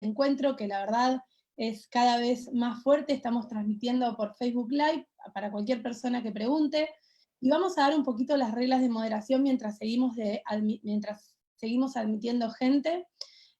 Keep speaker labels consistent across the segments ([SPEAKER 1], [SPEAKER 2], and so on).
[SPEAKER 1] encuentro, que la verdad es cada vez más fuerte. Estamos transmitiendo por Facebook Live para cualquier persona que pregunte, y vamos a dar un poquito las reglas de moderación mientras seguimos admitiendo gente.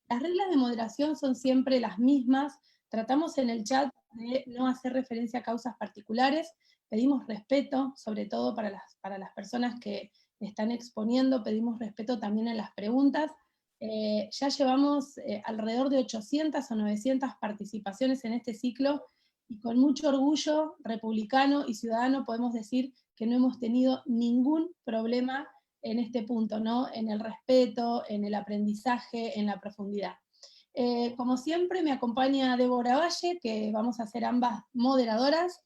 [SPEAKER 1] Las reglas de moderación son siempre las mismas. Tratamos en el chat de no hacer referencia a causas particulares, pedimos respeto, sobre todo para las personas que están exponiendo, pedimos respeto también en las preguntas. Ya llevamos alrededor de 800 o 900 participaciones en este ciclo, y con mucho orgullo republicano y ciudadano podemos decir que no hemos tenido ningún problema en este punto, ¿no? En el respeto, en el aprendizaje, en la profundidad. Como siempre me acompaña Débora Valle, que vamos a ser ambas moderadoras.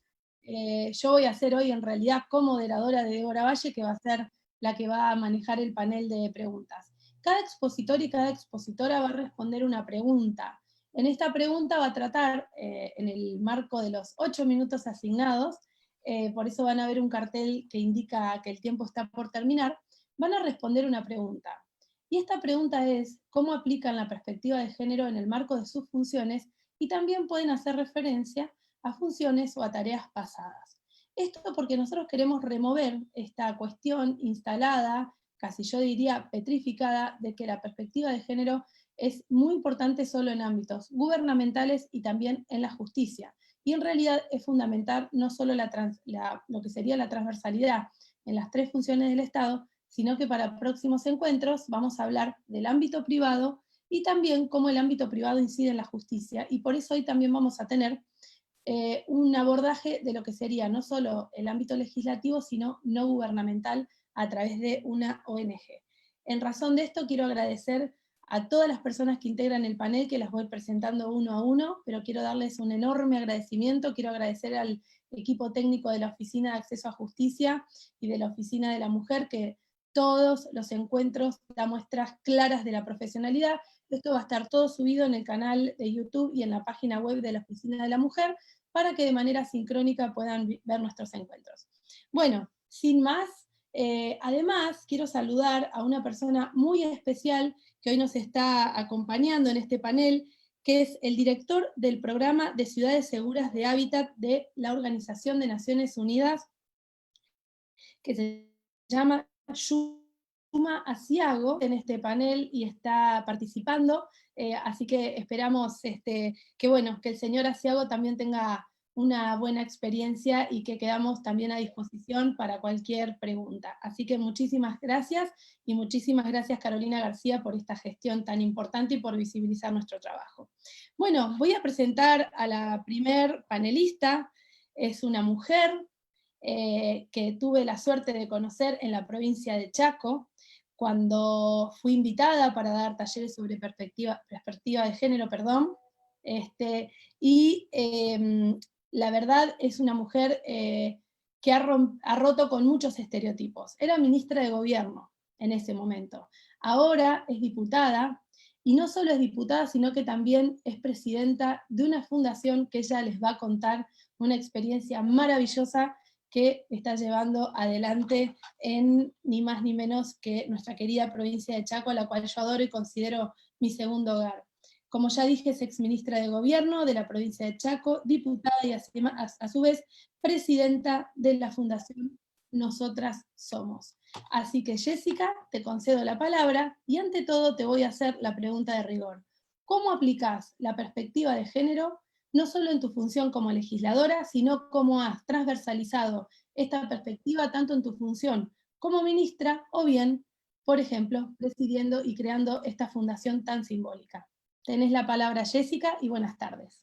[SPEAKER 1] Yo voy a ser hoy en realidad comoderadora de Débora Valle, que va a ser la que va a manejar el panel de preguntas. Cada expositor y cada expositora va a responder una pregunta. En esta pregunta va a tratar, en el marco de los 8 minutos asignados, por eso van a ver un cartel que indica que el tiempo está por terminar, van a responder una pregunta. Y esta pregunta es, ¿cómo aplican la perspectiva de género en el marco de sus funciones? Y también pueden hacer referencia a funciones o a tareas pasadas. Esto porque nosotros queremos remover esta cuestión instalada, casi yo diría petrificada, de que la perspectiva de género es muy importante solo en ámbitos gubernamentales y también en la justicia. Y en realidad es fundamental no solo lo que sería la transversalidad en las 3 funciones del Estado, sino que para próximos encuentros vamos a hablar del ámbito privado y también cómo el ámbito privado incide en la justicia. Y por eso hoy también vamos a tener un abordaje de lo que sería no solo el ámbito legislativo, sino no gubernamental a través de una ONG. En razón de esto quiero agradecer a todas las personas que integran el panel, que las voy presentando uno a uno, pero quiero darles un enorme agradecimiento. Quiero agradecer al equipo técnico de la Oficina de Acceso a Justicia y de la Oficina de la Mujer, que todos los encuentros da muestras claras de la profesionalidad. Esto va a estar todo subido en el canal de YouTube y en la página web de la Oficina de la Mujer, para que de manera sincrónica puedan ver nuestros encuentros. Bueno, sin más, además quiero saludar a una persona muy especial que hoy nos está acompañando en este panel, que es el director del programa de Ciudades Seguras de Hábitat de la Organización de Naciones Unidas, que se llama Yuma Asiago, en este panel y está participando, así que esperamos que, bueno, que el señor Asiago también tenga una buena experiencia y que quedamos también a disposición para cualquier pregunta. Así que muchísimas gracias, y muchísimas gracias Carolina García por esta gestión tan importante y por visibilizar nuestro trabajo. Bueno, voy a presentar a la primer panelista. Es una mujer que tuve la suerte de conocer en la provincia de Chaco, cuando fui invitada para dar talleres sobre perspectiva de género, y la verdad es una mujer que ha roto con muchos estereotipos. Era ministra de gobierno en ese momento. Ahora es diputada, y no solo es diputada, sino que también es presidenta de una fundación que ella les va a contar una experiencia maravillosa que está llevando adelante en ni más ni menos que nuestra querida provincia de Chaco, a la cual yo adoro y considero mi segundo hogar. Como ya dije, es exministra de Gobierno de la provincia de Chaco, diputada y a su vez presidenta de la Fundación Nosotras Somos. Así que, Jessica, te concedo la palabra y ante todo te voy a hacer la pregunta de rigor. ¿Cómo aplicás la perspectiva de género no solo en tu función como legisladora, sino cómo has transversalizado esta perspectiva tanto en tu función como ministra, o bien, por ejemplo, presidiendo y creando esta fundación tan simbólica? Tenés la palabra, Jessica, y buenas tardes.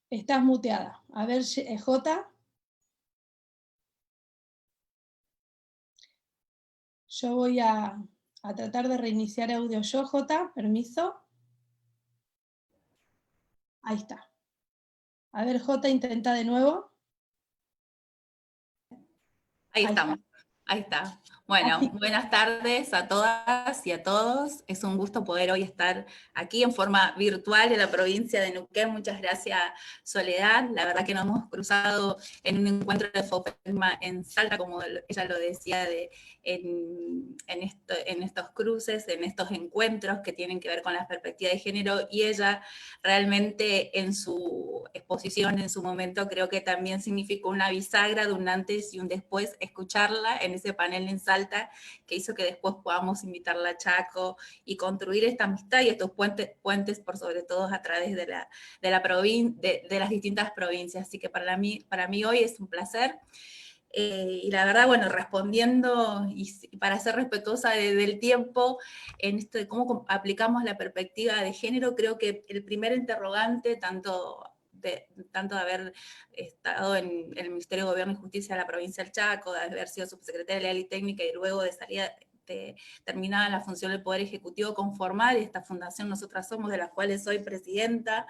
[SPEAKER 1] Estás muteada. A ver, Jota. Yo voy a tratar de reiniciar audio yo, Jota. Permiso. Ahí está. A ver, Jota, intenta de nuevo.
[SPEAKER 2] Ahí estamos. Ahí está. Bueno,
[SPEAKER 1] Así que
[SPEAKER 2] buenas tardes a todas y a todos. Es un gusto poder hoy estar aquí en forma virtual en la provincia de Neuquén. Muchas gracias, Soledad. La verdad que nos hemos cruzado en un encuentro de FOPEMA en Salta, como ella lo decía, en estos cruces, en estos encuentros que tienen que ver con la perspectiva de género, y ella realmente en su exposición, en su momento, creo que también significó una bisagra de un antes y un después, escucharla en ese panel en Salta, que hizo que después podamos invitarla a Chaco y construir esta amistad y estos puentes por sobre todo a través de las distintas provincias. Así que para mí hoy es un placer. Y la verdad, bueno, respondiendo y para ser respetuosa del tiempo, en esto de cómo aplicamos la perspectiva de género, creo que el primer interrogante, tanto de haber estado en el Ministerio de Gobierno y Justicia de la provincia del Chaco, de haber sido subsecretaria de Legal y Técnica y luego de salir terminada la función del Poder Ejecutivo conformar esta fundación Nosotras Somos, de la cual soy presidenta,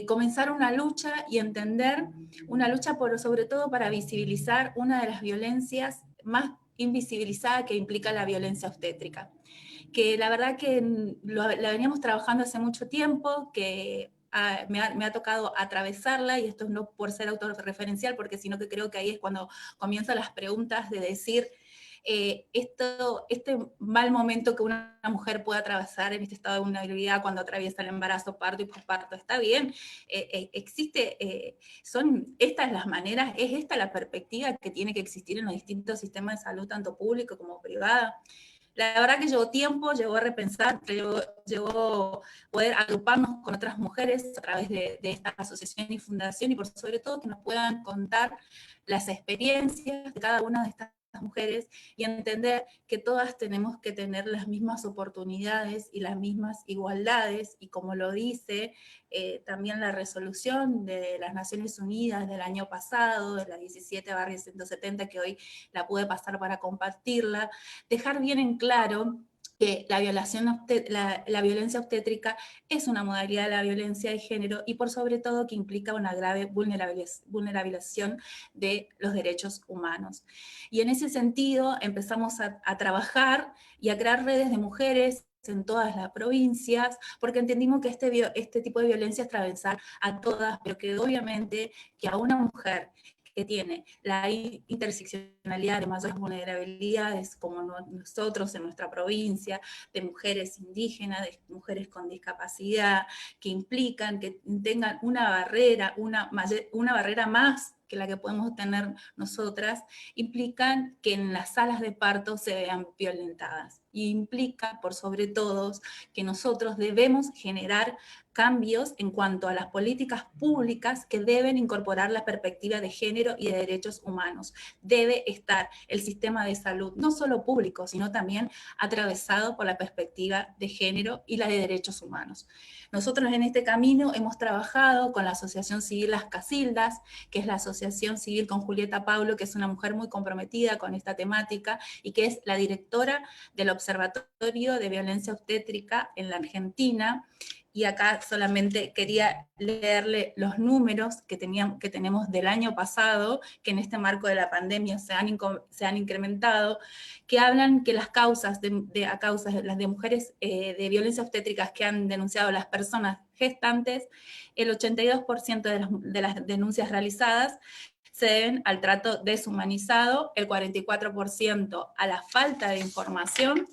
[SPEAKER 2] comenzar una lucha y entender una lucha sobre todo para visibilizar una de las violencias más invisibilizada que implica la violencia obstétrica, que la verdad que la veníamos trabajando hace mucho tiempo, que me ha tocado atravesarla, y esto no por ser autorreferencial, porque sino que creo que ahí es cuando comienzan las preguntas de decir, este mal momento que una mujer puede atravesar en este estado de vulnerabilidad cuando atraviesa el embarazo, parto y posparto, está bien, son estas las maneras, es esta la perspectiva que tiene que existir en los distintos sistemas de salud, tanto público como privado. La verdad que llevó tiempo, llevó a repensar, llevó poder agruparnos con otras mujeres a través de esta asociación y fundación, y por sobre todo que nos puedan contar las experiencias de cada una de estas mujeres y entender que todas tenemos que tener las mismas oportunidades y las mismas igualdades, y como lo dice también la resolución de las Naciones Unidas del año pasado, de la 17/170, que hoy la pude pasar para compartirla, dejar bien en claro que la violencia obstétrica es una modalidad de la violencia de género, y por sobre todo que implica una grave vulnerabilización de los derechos humanos. Y en ese sentido empezamos a trabajar y a crear redes de mujeres en todas las provincias, porque entendimos que este tipo de violencia es transversal a todas, pero que obviamente que a una mujer que tiene la interseccionalidad de mayores vulnerabilidades, como nosotros en nuestra provincia, de mujeres indígenas, de mujeres con discapacidad, que implican que tengan una barrera más que la que podemos tener nosotras, implican que en las salas de parto se vean violentadas. Y implica, por sobre todo, que nosotros debemos generar cambios en cuanto a las políticas públicas que deben incorporar la perspectiva de género y de derechos humanos. Debe estar el sistema de salud, no solo público, sino también atravesado por la perspectiva de género y la de derechos humanos. Nosotros en este camino hemos trabajado con la Asociación Civil Las Casildas, que es la asociación civil con Julieta Paulo, que es una mujer muy comprometida con esta temática y que es la directora del Observatorio de Violencia Obstétrica en la Argentina. Y acá solamente quería leerle los números que tenemos del año pasado, que en este marco de la pandemia se han incrementado, que hablan que las causas las de mujeres de violencia obstétricas que han denunciado las personas gestantes, el 82% de las denuncias realizadas se deben al trato deshumanizado, el 44% a la falta de información,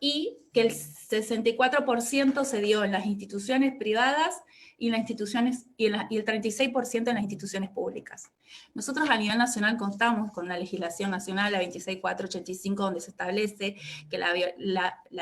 [SPEAKER 2] y que el 64% se dio en las instituciones privadas y el 36% en las instituciones públicas. Nosotros a nivel nacional contamos con la legislación nacional, la 26485, donde se establece que la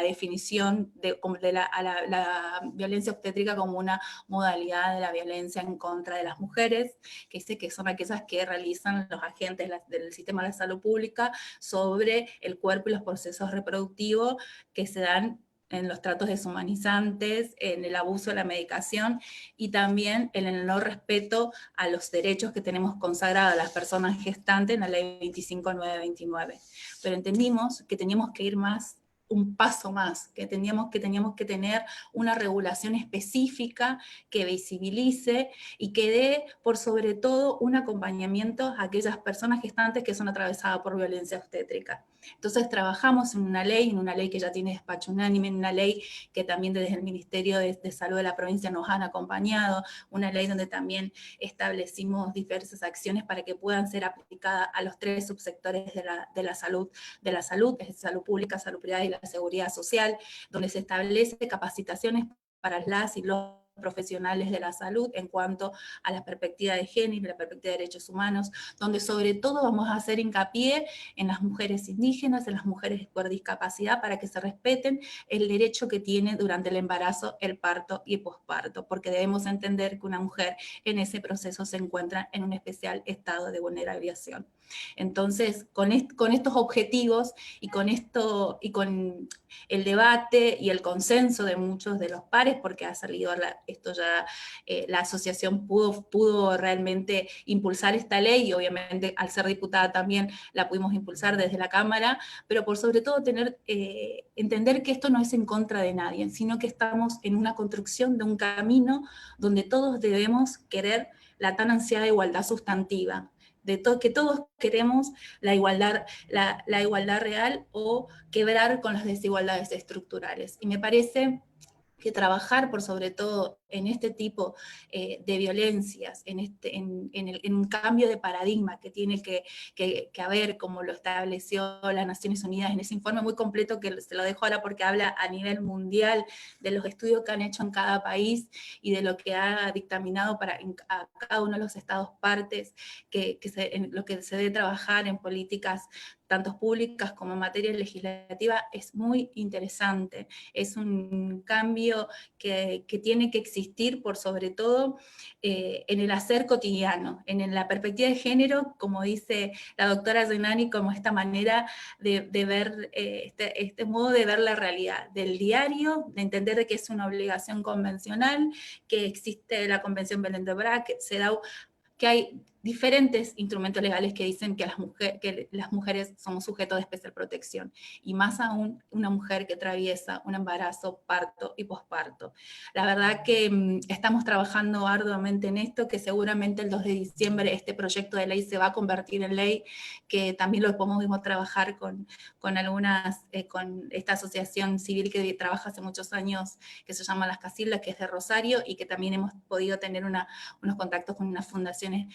[SPEAKER 2] definición de la violencia obstétrica como una modalidad de la violencia en contra de las mujeres, que dice que son aquellas que realizan los agentes del sistema de salud pública sobre el cuerpo y los procesos reproductivos que se dan en los tratos deshumanizantes, en el abuso de la medicación y también en el no respeto a los derechos que tenemos consagrados a las personas gestantes en la ley 25.929. Pero entendimos que teníamos que ir más un paso más, que teníamos que tener una regulación específica que visibilice y que dé, por sobre todo, un acompañamiento a aquellas personas gestantes que son atravesadas por violencia obstétrica. Entonces trabajamos en una ley que ya tiene despacho unánime, en una ley que también desde el Ministerio de Salud de la provincia nos han acompañado, una ley donde también establecimos diversas acciones para que puedan ser aplicadas a los 3 subsectores de la salud, es salud pública, salud privada y la seguridad social, donde se establece capacitaciones para las y los profesionales de la salud en cuanto a la perspectiva de género y la perspectiva de derechos humanos, donde sobre todo vamos a hacer hincapié en las mujeres indígenas, en las mujeres por discapacidad, para que se respeten el derecho que tiene durante el embarazo, el parto y el posparto, porque debemos entender que una mujer en ese proceso se encuentra en un especial estado de vulnerabilización. Entonces, con estos objetivos y con el debate y el consenso de muchos de los pares, porque ha salido esto ya, la asociación pudo realmente impulsar esta ley, y obviamente al ser diputada también la pudimos impulsar desde la Cámara, pero por sobre todo entender que esto no es en contra de nadie, sino que estamos en una construcción de un camino donde todos debemos querer la tan ansiada igualdad sustantiva, que todos queremos la igualdad real o quebrar con las desigualdades estructurales. Y me parece que trabajar por sobre todo en este tipo de violencias, en un cambio de paradigma que tiene que haber, como lo estableció las Naciones Unidas en ese informe muy completo, que se lo dejo ahora porque habla a nivel mundial de los estudios que han hecho en cada país y de lo que ha dictaminado a cada uno de los estados partes, en lo que se debe trabajar en políticas tanto públicas como en materia legislativa, es muy interesante. Es un cambio que tiene que existir por sobre todo en el hacer cotidiano, en la perspectiva de género, como dice la doctora Zenani, como esta manera de ver, este modo de ver la realidad del diario, de entender que es una obligación convencional, que existe la Convención Belén de Brá, que hay diferentes instrumentos legales que dicen que las mujeres somos sujetos de especial protección, y más aún una mujer que atraviesa un embarazo, parto y posparto. La verdad que estamos trabajando arduamente en esto, que seguramente el 2 de diciembre este proyecto de ley se va a convertir en ley, que también lo podemos trabajar con esta asociación civil que trabaja hace muchos años, que se llama Las Casildas, que es de Rosario, y que también hemos podido tener unos contactos con unas fundaciones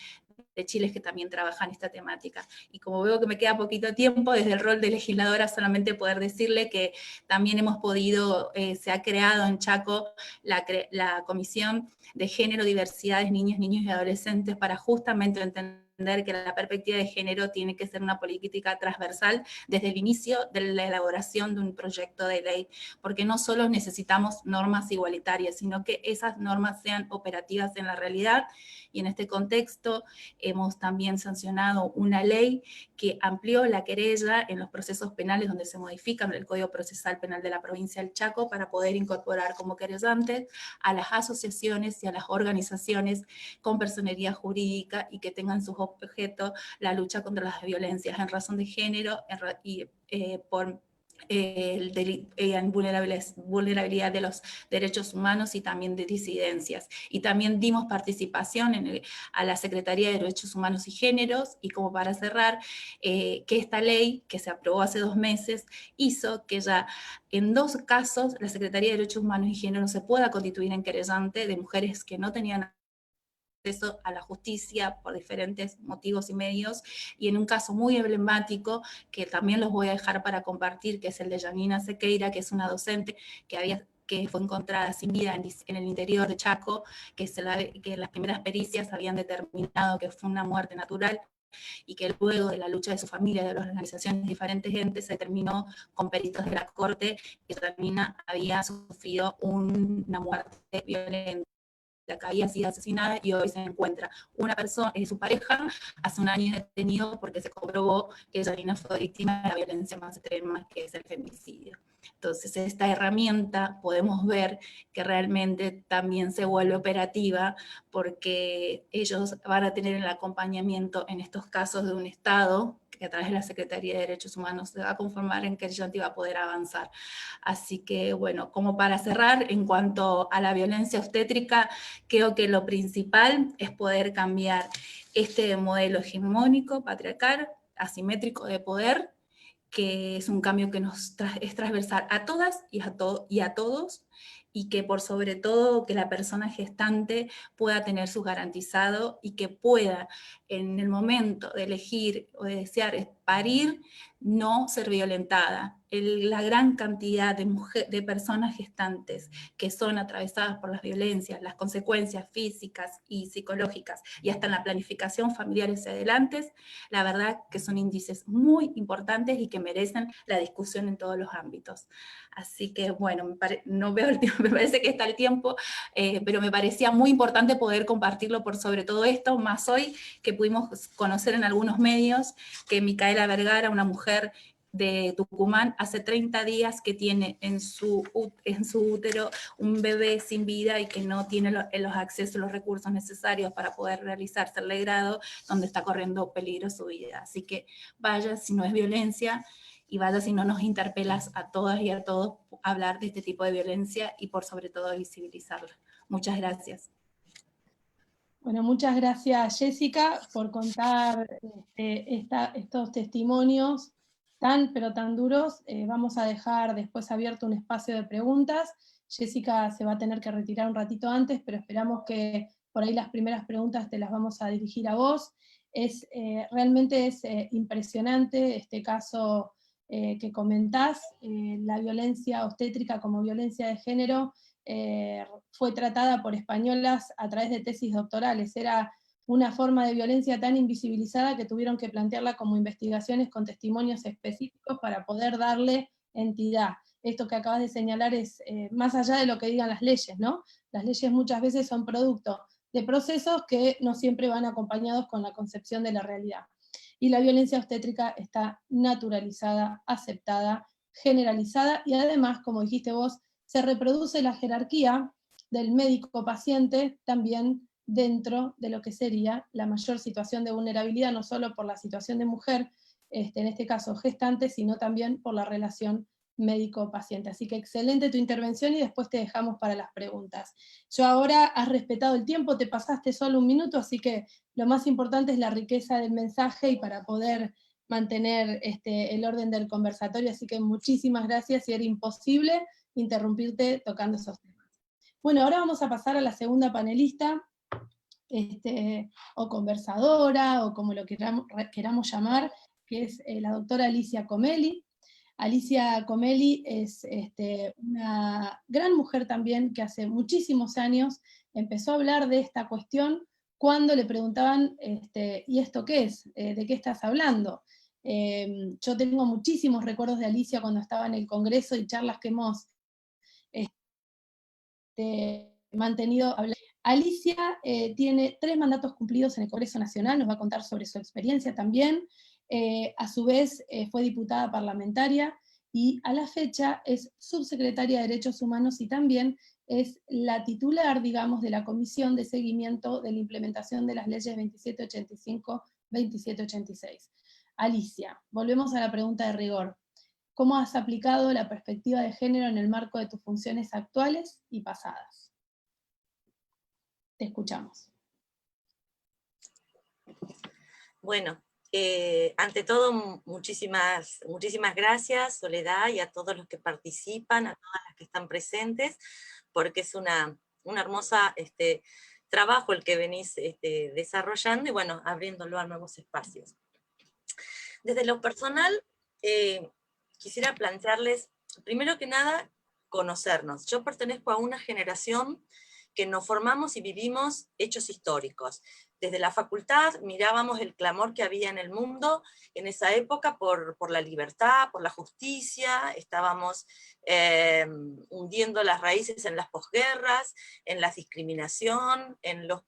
[SPEAKER 2] de Chile que también trabajan esta temática. Y como veo que me queda poquito tiempo, desde el rol de legisladora solamente poder decirle que también hemos podido, se ha creado en Chaco la Comisión de Género, Diversidades, Niños y Adolescentes, para justamente entender que la perspectiva de género tiene que ser una política transversal desde el inicio de la elaboración de un proyecto de ley, porque no solo necesitamos normas igualitarias, sino que esas normas sean operativas en la realidad. Y en este contexto hemos también sancionado una ley que amplió la querella en los procesos penales donde se modifican el Código Procesal Penal de la provincia del Chaco, para poder incorporar como querellantes a las asociaciones y a las organizaciones con personería jurídica y que tengan sus objeto la lucha contra las violencias en razón de género y por en vulnerabilidad de los derechos humanos y también de disidencias. Y también dimos participación a la Secretaría de Derechos Humanos y Géneros, y como para cerrar, que esta ley que se aprobó hace 2 meses hizo que ya en 2 casos la Secretaría de Derechos Humanos y Géneros se pueda constituir en querellante de mujeres que no tenían acceso a la justicia por diferentes motivos y medios, y en un caso muy emblemático, que también los voy a dejar para compartir, que es el de Janina Sequeira, que es una docente que fue encontrada sin vida en el interior de Chaco, que las primeras pericias habían determinado que fue una muerte natural, y que luego de la lucha de su familia, de las organizaciones, diferentes entes, se determinó con peritos de la Corte que Janina había sufrido una muerte violenta, que había sido asesinada, y hoy se encuentra una persona, su pareja, hace 1 año detenido porque se comprobó que Janina fue víctima de la violencia más extrema, que es el femicidio. Entonces, esta herramienta podemos ver que realmente también se vuelve operativa, porque ellos van a tener el acompañamiento en estos casos de un Estado que a través de la Secretaría de Derechos Humanos se va a conformar en que Yanti va a poder avanzar. Así que, bueno, como para cerrar, en cuanto a la violencia obstétrica, creo que lo principal es poder cambiar este modelo hegemónico, patriarcal, asimétrico de poder, que es un cambio que es transversal a todas y a todos, y que por sobre todo que la persona gestante pueda tener su garantizado y que pueda en el momento de elegir o de desear parir, no ser violentada. La gran cantidad de personas gestantes que son atravesadas por las violencias, las consecuencias físicas y psicológicas, y hasta en la planificación familiar hacia adelante, la verdad que son índices muy importantes y que merecen la discusión en todos los ámbitos. Así que, bueno, no veo el tiempo, me parece que está el tiempo, pero me parecía muy importante poder compartirlo por sobre todo esto, más hoy que pudimos conocer en algunos medios que Micaela Vergara, una mujer de Tucumán, hace 30 días que tiene en su útero un bebé sin vida y que no tiene los accesos, los recursos necesarios para poder realizarse el legrado, donde está corriendo peligro su vida. Así que vaya si no es violencia, y vaya si no nos interpelas a todas y a todos a hablar de este tipo de violencia y por sobre todo visibilizarla. Muchas gracias.
[SPEAKER 1] Bueno, muchas gracias, Jessica, por contar estos testimonios pero tan duros. Vamos a dejar después abierto un espacio de preguntas. Jessica se va a tener que retirar un ratito antes, pero esperamos que por ahí las primeras preguntas te las vamos a dirigir a vos. Realmente es impresionante este caso que comentás, la violencia obstétrica como violencia de género. Fue tratada por españolas a través de tesis doctorales. Era una forma de violencia tan invisibilizada que tuvieron que plantearla como investigaciones con testimonios específicos para poder darle entidad. Esto que acabas de señalar es más allá de lo que digan las leyes, ¿no? Las leyes muchas veces son producto de procesos que no siempre van acompañados con la concepción de la realidad. Y la violencia obstétrica está naturalizada, aceptada, generalizada, y además, como dijiste vos, se reproduce la jerarquía del médico-paciente también dentro de lo que sería la mayor situación de vulnerabilidad, no solo por la situación de mujer, en este caso gestante, sino también por la relación médico-paciente. Así que excelente tu intervención y después te dejamos para las preguntas. Yo ahora has respetado el tiempo, te pasaste solo un minuto, así que lo más importante es la riqueza del mensaje y para poder mantener el orden del conversatorio, así que muchísimas gracias y era imposible interrumpirte tocando esos temas. Bueno, ahora vamos a pasar a la segunda panelista, o conversadora, o como lo queramos llamar, que es la doctora Alicia Comelli. Alicia Comelli es una gran mujer también que hace muchísimos años empezó a hablar de esta cuestión cuando le preguntaban, ¿y esto qué es? ¿De qué estás hablando? Yo tengo muchísimos recuerdos de Alicia cuando estaba en el Congreso y charlas que hemos mantenido hablando. Alicia tiene 3 mandatos cumplidos en el Congreso Nacional, nos va a contar sobre su experiencia también. A su vez fue diputada parlamentaria y a la fecha es subsecretaria de Derechos Humanos y también es la titular, digamos, de la Comisión de Seguimiento de la Implementación de las Leyes 2785-2786. Alicia, volvemos a la pregunta de rigor. ¿Cómo has aplicado la perspectiva de género en el marco de tus funciones actuales y pasadas? Te escuchamos.
[SPEAKER 3] Bueno, ante todo, muchísimas gracias, Soledad, y a todos los que participan, a todas las que están presentes, porque es una hermosa trabajo el que venís desarrollando y bueno, abriéndolo a nuevos espacios. Desde lo personal, quisiera plantearles, primero que nada, conocernos. Yo pertenezco a una generación que nos formamos y vivimos hechos históricos. Desde la facultad mirábamos el clamor que había en el mundo en esa época por la libertad, por la justicia, estábamos hundiendo las raíces en las posguerras, en la discriminación, en los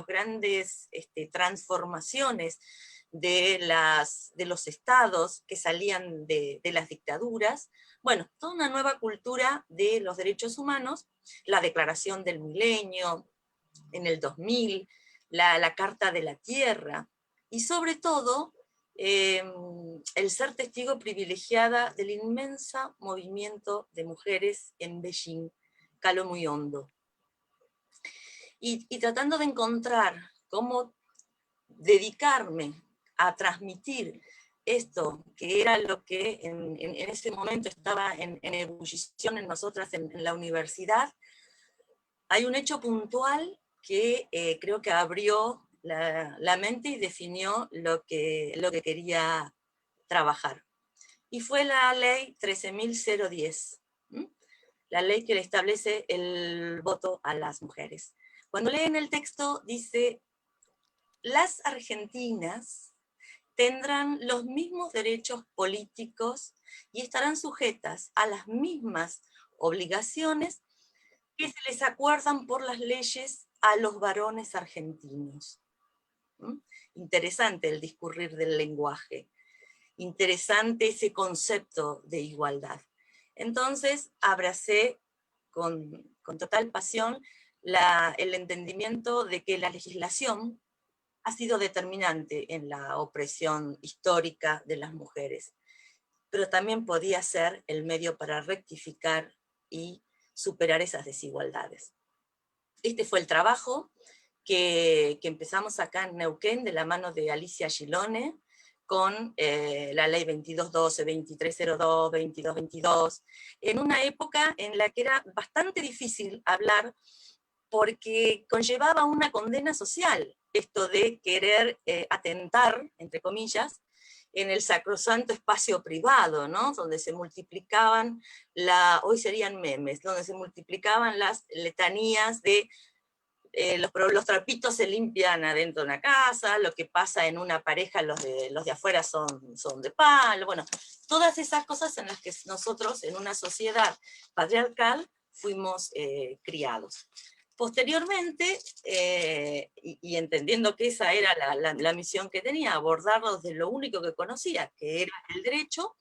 [SPEAKER 3] grandes transformaciones de los estados que salían de las dictaduras. Bueno, toda una nueva cultura de los derechos humanos, la Declaración del Milenio en el 2000, la Carta de la Tierra, y sobre todo el ser testigo privilegiada del inmenso movimiento de mujeres en Beijing, caló muy hondo. Y tratando de encontrar cómo dedicarme a transmitir esto, que era lo que en ese momento estaba en ebullición en nosotras en la universidad, hay un hecho puntual que creo que abrió la mente y definió lo que quería trabajar. Y fue la ley 13.010, la ley que le establece el voto a las mujeres. Cuando leen el texto dice: las argentinas tendrán los mismos derechos políticos y estarán sujetas a las mismas obligaciones que se les acuerdan por las leyes a los varones argentinos. Interesante el discurrir del lenguaje, interesante ese concepto de igualdad. Entonces abracé con total pasión el entendimiento de que la legislación ha sido determinante en la opresión histórica de las mujeres, pero también podía ser el medio para rectificar y superar esas desigualdades. Este fue el trabajo que empezamos acá en Neuquén de la mano de Alicia Gilone, con la ley 2212, 2302, 2222, en una época en la que era bastante difícil hablar porque conllevaba una condena social, esto de querer atentar, entre comillas, en el sacrosanto espacio privado, ¿no? Donde se multiplicaban, hoy serían memes, donde se multiplicaban las letanías de los trapitos se limpian adentro de una casa, lo que pasa en una pareja, los de afuera son de palo, bueno, todas esas cosas en las que nosotros en una sociedad patriarcal fuimos criados. Posteriormente, y entendiendo que esa era la misión que tenía, abordarlo desde lo único que conocía, que era el derecho,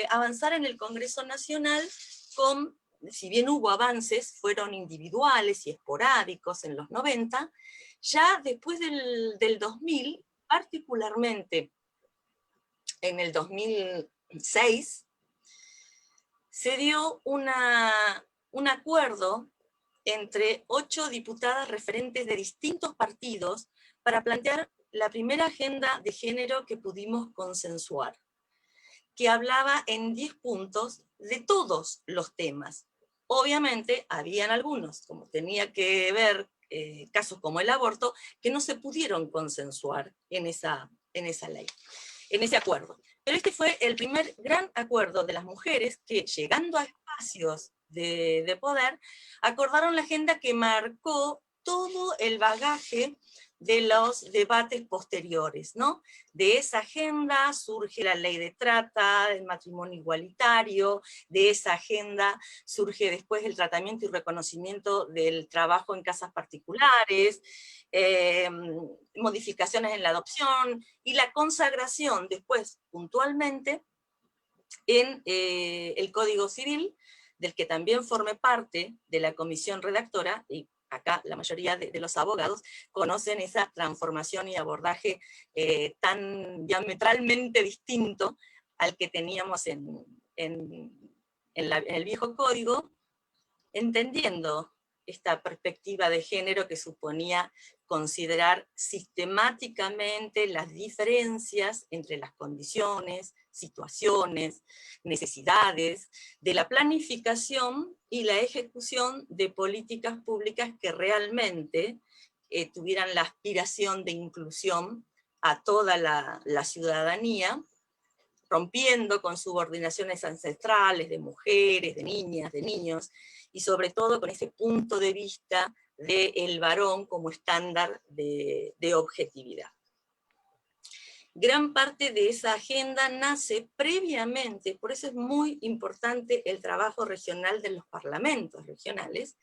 [SPEAKER 3] avanzar en el Congreso Nacional con, si bien hubo avances, fueron individuales y esporádicos en los 90, ya después del 2000, particularmente en el 2006, se dio un acuerdo entre 8 diputadas referentes de distintos partidos para plantear la primera agenda de género que pudimos consensuar, que hablaba en 10 puntos de todos los temas. Obviamente, habían algunos, como tenía que ver casos como el aborto, que no se pudieron consensuar en esa ley, en ese acuerdo. Pero este fue el primer gran acuerdo de las mujeres que, llegando a espacios de poder, acordaron la agenda que marcó todo el bagaje de los debates posteriores, ¿no? De esa agenda surge la ley de trata, el matrimonio igualitario, de esa agenda surge después el tratamiento y reconocimiento del trabajo en casas particulares, modificaciones en la adopción y la consagración después puntualmente en el Código Civil, del que también formé parte de la comisión redactora, y acá la mayoría de los abogados conocen esa transformación y abordaje tan diametralmente distinto al que teníamos en el viejo código, entendiendo esta perspectiva de género que suponía considerar sistemáticamente las diferencias entre las condiciones, situaciones, necesidades, de la planificación y la ejecución de políticas públicas que realmente tuvieran la aspiración de inclusión a toda la ciudadanía, rompiendo con subordinaciones ancestrales de mujeres, de niñas, de niños, y sobre todo con ese punto de vista del varón como estándar de objetividad. Gran parte de esa agenda nace previamente, por eso es muy importante el trabajo regional de los parlamentos regionales,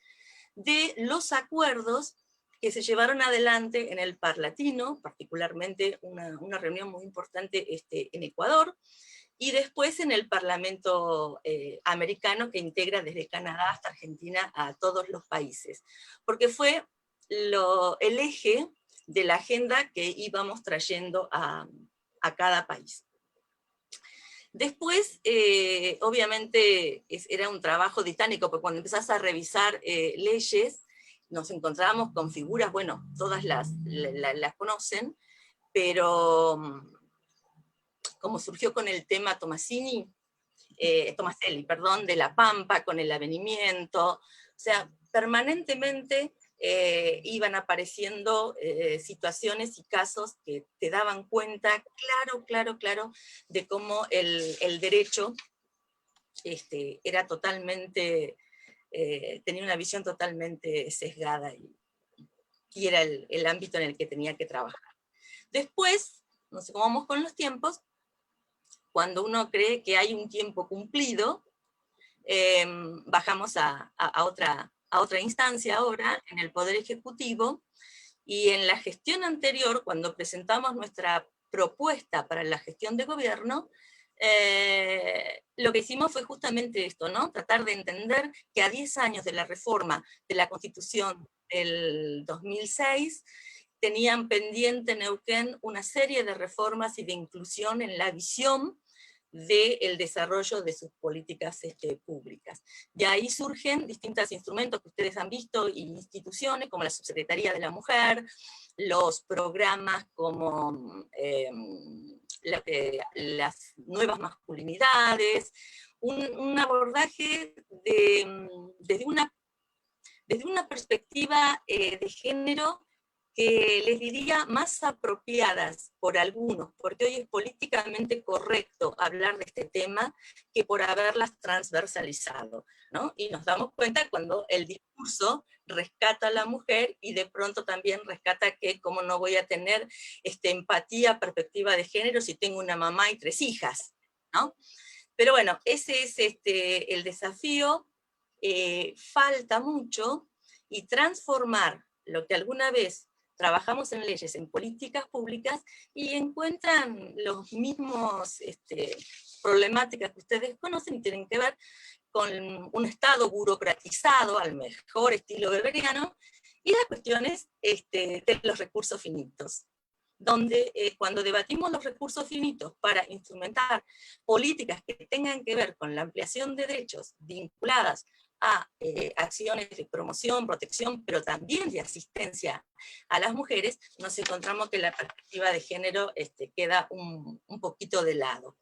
[SPEAKER 3] de los acuerdos que se llevaron adelante en el Parlatino, particularmente una reunión muy importante en Ecuador, y después en el Parlamento americano, que integra desde Canadá hasta Argentina a todos los países, porque fue el eje de la agenda que íbamos trayendo a a cada país. Después, obviamente, era un trabajo titánico, porque cuando empezás a revisar leyes, nos encontrábamos con figuras, bueno, todas las conocen, pero como surgió con el tema Tomaselli, perdón, de La Pampa, con el avenimiento, o sea, permanentemente iban apareciendo situaciones y casos que te daban cuenta claro, de cómo el derecho era totalmente, tenía una visión totalmente sesgada, y era el ámbito en el que tenía que trabajar. Después, no sé cómo vamos con los tiempos, cuando uno cree que hay un tiempo cumplido, bajamos a otra instancia ahora, en el Poder Ejecutivo, y en la gestión anterior, cuando presentamos nuestra propuesta para la gestión de gobierno, lo que hicimos fue justamente esto, ¿no? Tratar de entender que a 10 años de la reforma de la Constitución del 2006, tenían pendiente Neuquén una serie de reformas y de inclusión en la visión del desarrollo de sus políticas públicas. De ahí surgen distintos instrumentos que ustedes han visto, y instituciones como la Subsecretaría de la Mujer, los programas como las nuevas masculinidades, un abordaje desde una perspectiva de género que les diría más apropiadas por algunos, porque hoy es políticamente correcto hablar de este tema, que por haberlas transversalizado, ¿no? Y nos damos cuenta cuando el discurso rescata a la mujer, y de pronto también rescata que cómo no voy a tener empatía, perspectiva de género si tengo una mamá y 3 hijas, ¿no? Pero bueno, ese es el desafío. Falta mucho, y transformar lo que alguna vez trabajamos en leyes, en políticas públicas, y encuentran los mismos problemáticas que ustedes conocen y tienen que ver con un Estado burocratizado, al mejor estilo weberiano, y las cuestiones de los recursos finitos, donde cuando debatimos los recursos finitos para instrumentar políticas que tengan que ver con la ampliación de derechos vinculadas a acciones de promoción, protección, pero también de asistencia a las mujeres, nos encontramos que la perspectiva de género queda un poquito de lado.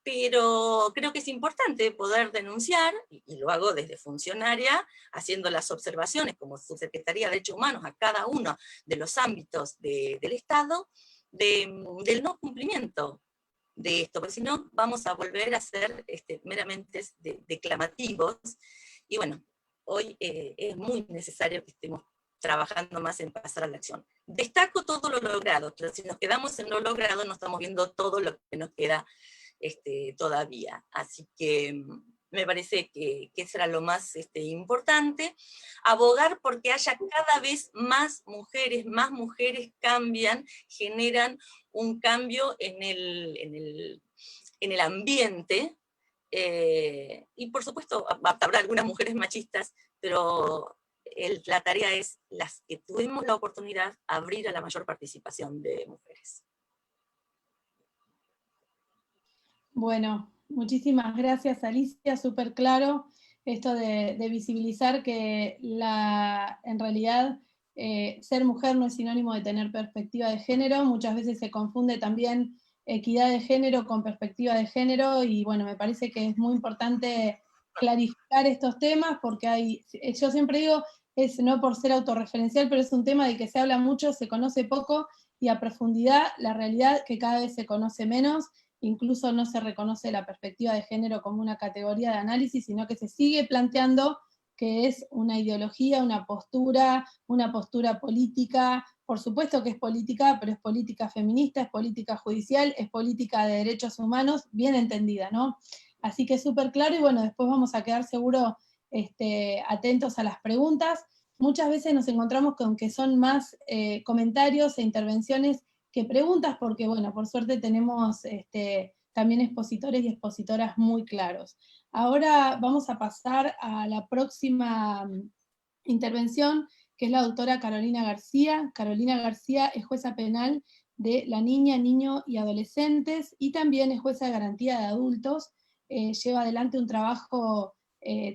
[SPEAKER 3] Pero creo que es importante poder denunciar, y lo hago desde funcionaria, haciendo las observaciones como Subsecretaría de Derechos Humanos a cada uno de los ámbitos del Estado, del no cumplimiento de esto, porque si no vamos a volver a ser meramente declamativos. Y bueno, hoy es muy necesario que estemos trabajando más en pasar a la acción. Destaco todo lo logrado, pero si nos quedamos en lo logrado, no estamos viendo todo lo que nos queda todavía. Así que me parece que eso era lo más importante. Abogar porque haya cada vez más mujeres cambian, generan un cambio en el ambiente, y por supuesto habrá algunas mujeres machistas, pero la tarea es, las que tuvimos la oportunidad, abrir a la mayor participación de mujeres.
[SPEAKER 1] Bueno, muchísimas gracias, Alicia, súper claro esto de visibilizar que en realidad ser mujer no es sinónimo de tener perspectiva de género. Muchas veces se confunde también equidad de género con perspectiva de género, y bueno, me parece que es muy importante clarificar estos temas, porque yo siempre digo, es no por ser autorreferencial, pero es un tema de que se habla mucho, se conoce poco, y a profundidad la realidad que cada vez se conoce menos. Incluso no se reconoce la perspectiva de género como una categoría de análisis, sino que se sigue planteando que es una ideología, una postura política. Por supuesto que es política, pero es política feminista, es política judicial, es política de derechos humanos, bien entendida, ¿no? Así que es súper claro, y bueno, después vamos a quedar seguro atentos a las preguntas. Muchas veces nos encontramos con que son más comentarios e intervenciones que preguntas, porque bueno, por suerte tenemos también expositores y expositoras muy claros. Ahora vamos a pasar a la próxima intervención, que es la doctora Carolina García. Carolina García es jueza penal de la niña, niño y adolescentes, y también es jueza de garantía de adultos. Lleva adelante un trabajo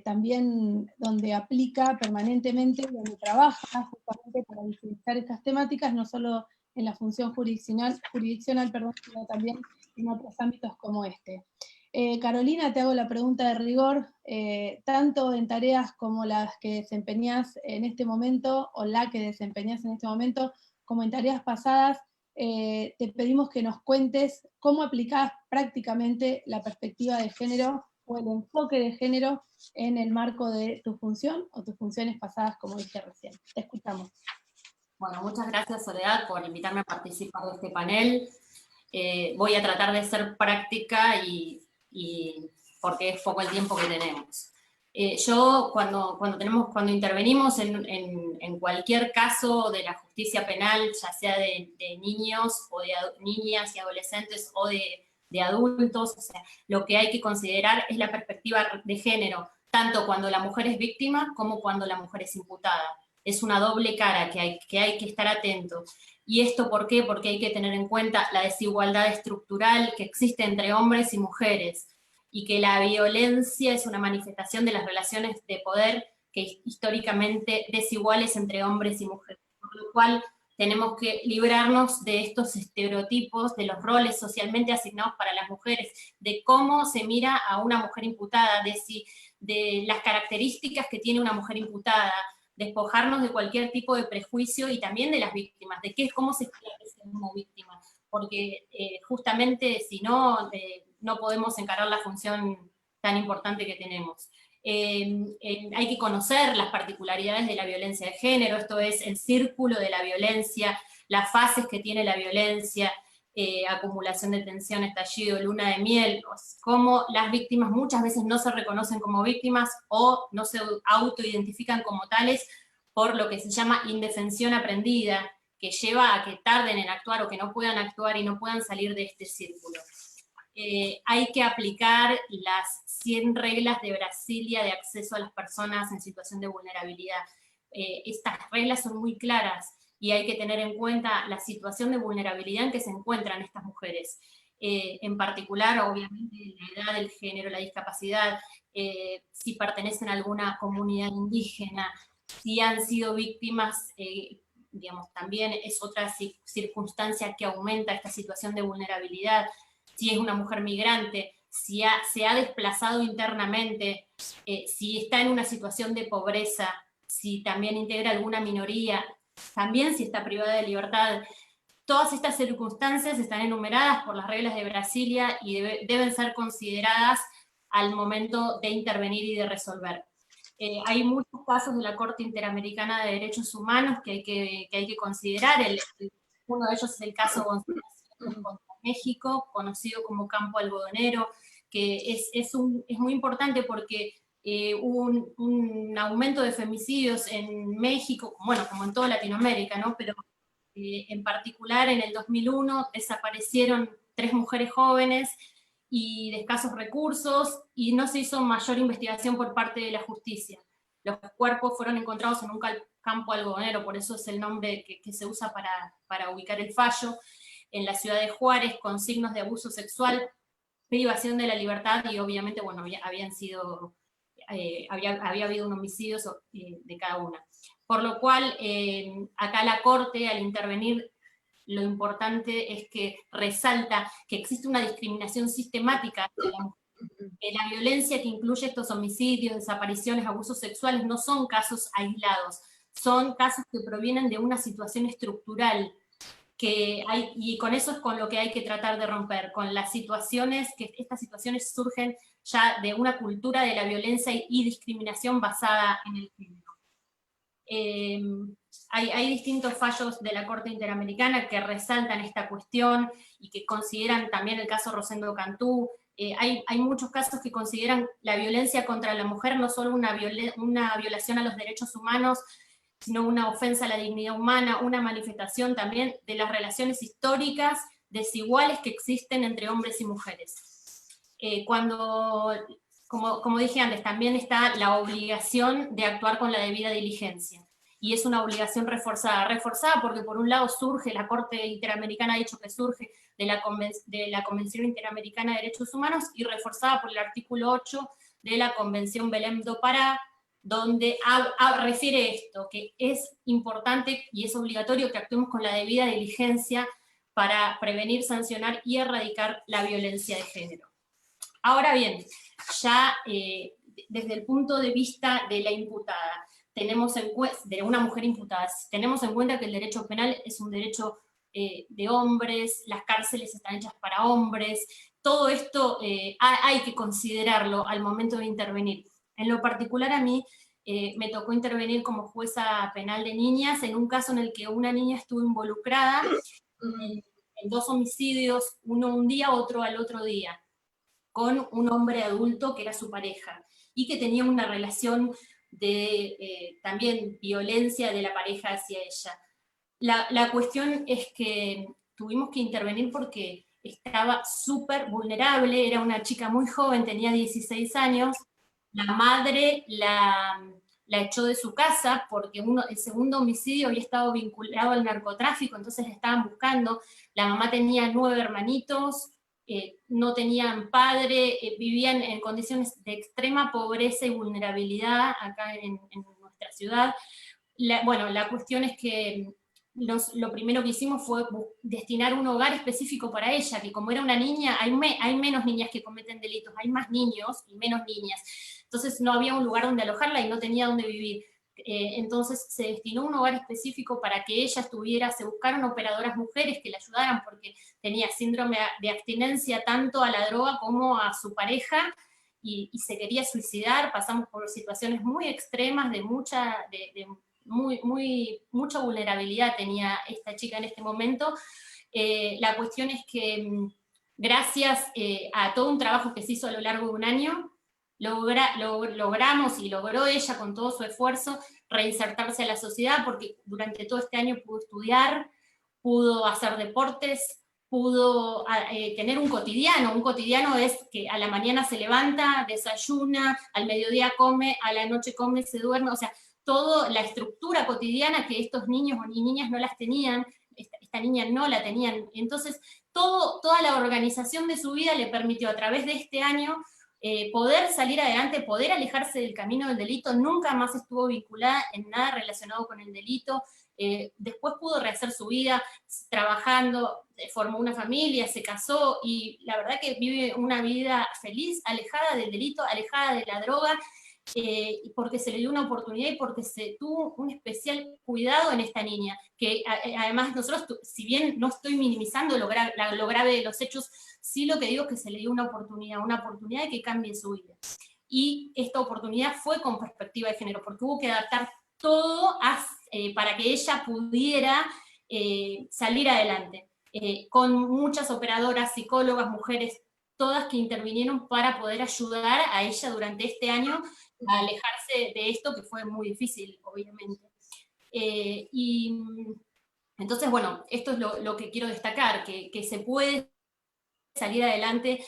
[SPEAKER 1] también donde aplica permanentemente, donde trabaja justamente para visibilizar estas temáticas, no solo en la función jurisdiccional, sino también en otros ámbitos como este. Carolina, te hago la pregunta de rigor, tanto en tareas como las que desempeñás en este momento, o la que desempeñás en este momento, como en tareas pasadas, te pedimos que nos cuentes cómo aplicás prácticamente la perspectiva de género o el enfoque de género en el marco de tu función o tus funciones pasadas, como dije recién. Te escuchamos.
[SPEAKER 4] Bueno, muchas gracias, Soledad, por invitarme a participar de este panel. Voy a tratar de ser práctica y porque es poco el tiempo que tenemos. Yo, cuando intervenimos en cualquier caso de la justicia penal, ya sea de niños o de niñas y adolescentes o de adultos, o sea, lo que hay que considerar es la perspectiva de género, tanto cuando la mujer es víctima como cuando la mujer es imputada. Es una doble cara que hay que estar atento. ¿Y esto por qué? Porque hay que tener en cuenta la desigualdad estructural que existe entre hombres y mujeres, y que la violencia es una manifestación de las relaciones de poder que históricamente desiguales entre hombres y mujeres, por lo cual tenemos que librarnos de estos estereotipos, de los roles socialmente asignados para las mujeres, de cómo se mira a una mujer imputada, de las características que tiene una mujer imputada, despojarnos de cualquier tipo de prejuicio y también de las víctimas, de cómo se esclarece una víctima, porque justamente si no, no podemos encarar la función tan importante que tenemos. Hay que conocer las particularidades de la violencia de género, esto es el círculo de la violencia, las fases que tiene la violencia, acumulación de tensión, estallido, luna de miel, cómo las víctimas muchas veces no se reconocen como víctimas o no se autoidentifican como tales por lo que se llama indefensión aprendida, que lleva a que tarden en actuar o que no puedan actuar y no puedan salir de este círculo. Hay que aplicar las 100 reglas de Brasilia de acceso a las personas en situación de vulnerabilidad. Estas reglas son muy claras y hay que tener en cuenta la situación de vulnerabilidad en que se encuentran estas mujeres. En particular, obviamente, la edad, el género, la discapacidad, si pertenecen a alguna comunidad indígena, si han sido víctimas, digamos, también es otra circunstancia que aumenta esta situación de vulnerabilidad. Si es una mujer migrante, si se ha desplazado internamente, si está en una situación de pobreza, si también integra alguna minoría, también si está privada de libertad. Todas estas circunstancias están enumeradas por las reglas de Brasilia y deben ser consideradas al momento de intervenir y de resolver. Hay muchos casos de la Corte Interamericana de Derechos Humanos que hay que considerar. Uno de ellos es el caso González contra México, conocido como campo algodonero, que es muy importante porque hubo un aumento de femicidios en México, bueno, como en toda Latinoamérica, ¿no? Pero en particular en el 2001 desaparecieron 3 mujeres jóvenes y de escasos recursos, y no se hizo mayor investigación por parte de la justicia. Los cuerpos fueron encontrados en un campo algodonero, por eso es el nombre que se usa para ubicar el fallo, en la ciudad de Juárez, con signos de abuso sexual, privación de la libertad, y obviamente, bueno, había habido un homicidio de cada una. Por lo cual, acá la Corte, al intervenir, lo importante es que resalta que existe una discriminación sistemática de la mujer. La violencia que incluye estos homicidios, desapariciones, abusos sexuales, no son casos aislados, son casos que provienen de una situación estructural que hay, y con eso es con lo que hay que tratar de romper, con las situaciones, que estas situaciones surgen ya de una cultura de la violencia y discriminación basada en el género. Hay distintos fallos de la Corte Interamericana que resaltan esta cuestión y que consideran también el caso Rosendo Cantú. Hay muchos casos que consideran la violencia contra la mujer no solo una violación a los derechos humanos, sino una ofensa a la dignidad humana, una manifestación también de las relaciones históricas desiguales que existen entre hombres y mujeres. Como dije antes, también está la obligación de actuar con la debida diligencia. y es una obligación reforzada porque por un lado surge, la Corte Interamericana ha dicho que surge de la Convención Interamericana de Derechos Humanos, y reforzada por el artículo 8 de la Convención Belém do Pará, donde refiere esto, que es importante y es obligatorio que actuemos con la debida diligencia para prevenir, sancionar y erradicar la violencia de género. Ahora bien, ya desde el punto de vista de la imputada, de una mujer imputada, tenemos en cuenta que el derecho penal es un derecho de hombres, las cárceles están hechas para hombres, todo esto hay que considerarlo al momento de intervenir. En lo particular a mí me tocó intervenir como jueza penal de niñas en un caso en el que una niña estuvo involucrada en 2 homicidios, uno un día, otro al otro día, con un hombre adulto que era su pareja, y que tenía una relación de también violencia de la pareja hacia ella. La cuestión es que tuvimos que intervenir porque estaba súper vulnerable, era una chica muy joven, tenía 16 años, la madre la echó de su casa porque el segundo homicidio había estado vinculado al narcotráfico, entonces la estaban buscando. La mamá tenía 9 hermanitos, no tenían padre, vivían en condiciones de extrema pobreza y vulnerabilidad acá en nuestra ciudad. La cuestión es que lo primero que hicimos fue destinar un hogar específico para ella, que como era una niña, hay menos niñas que cometen delitos, hay más niños y menos niñas. Entonces no había un lugar donde alojarla y no tenía donde vivir. Entonces se destinó un hogar específico para que ella estuviera, se buscaron operadoras mujeres que la ayudaran porque tenía síndrome de abstinencia tanto a la droga como a su pareja, y se quería suicidar. Pasamos por situaciones muy extremas de mucha vulnerabilidad tenía esta chica en este momento. La cuestión es que gracias a todo un trabajo que se hizo a lo largo de un año, logramos, y logró ella con todo su esfuerzo, reinsertarse a la sociedad, porque durante todo este año pudo estudiar, pudo hacer deportes, pudo tener un cotidiano. Un cotidiano es que a la mañana se levanta, desayuna, al mediodía come, a la noche come, se duerme, o sea, toda la estructura cotidiana que estos niños y niñas no las tenían, esta niña no la tenían. Entonces, toda la organización de su vida le permitió a través de este año poder salir adelante, poder alejarse del camino del delito. Nunca más estuvo vinculada en nada relacionado con el delito. Después pudo rehacer su vida trabajando, formó una familia, se casó, y la verdad que vive una vida feliz, alejada del delito, alejada de la droga, porque se le dio una oportunidad y porque se tuvo un especial cuidado en esta niña, que además nosotros, si bien no estoy minimizando lo grave de los hechos, sí lo que digo es que se le dio una oportunidad de que cambie su vida. Y esta oportunidad fue con perspectiva de género, porque hubo que adaptar todo para que ella pudiera salir adelante, con muchas operadoras, psicólogas, mujeres, todas que intervinieron para poder ayudar a ella durante este año a alejarse de esto, que fue muy difícil, obviamente. Y entonces, bueno, esto es lo que quiero destacar, que se puede salir adelante.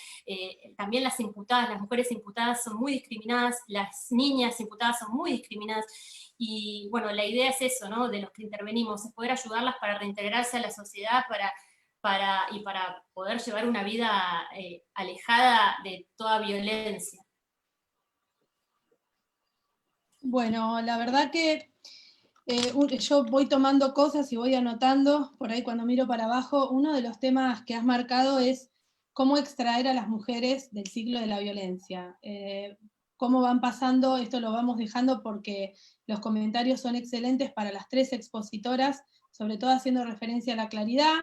[SPEAKER 4] También las imputadas, las mujeres imputadas son muy discriminadas, las niñas imputadas son muy discriminadas, y bueno, la idea es eso, ¿no?, de los que intervenimos, es poder ayudarlas para reintegrarse a la sociedad, para poder llevar una vida alejada de toda violencia.
[SPEAKER 1] Bueno, la verdad que yo voy tomando cosas y voy anotando, por ahí cuando miro para abajo, uno de los temas que has marcado es cómo extraer a las mujeres del ciclo de la violencia. Cómo van pasando, esto lo vamos dejando porque los comentarios son excelentes para las 3 expositoras, sobre todo haciendo referencia a la claridad,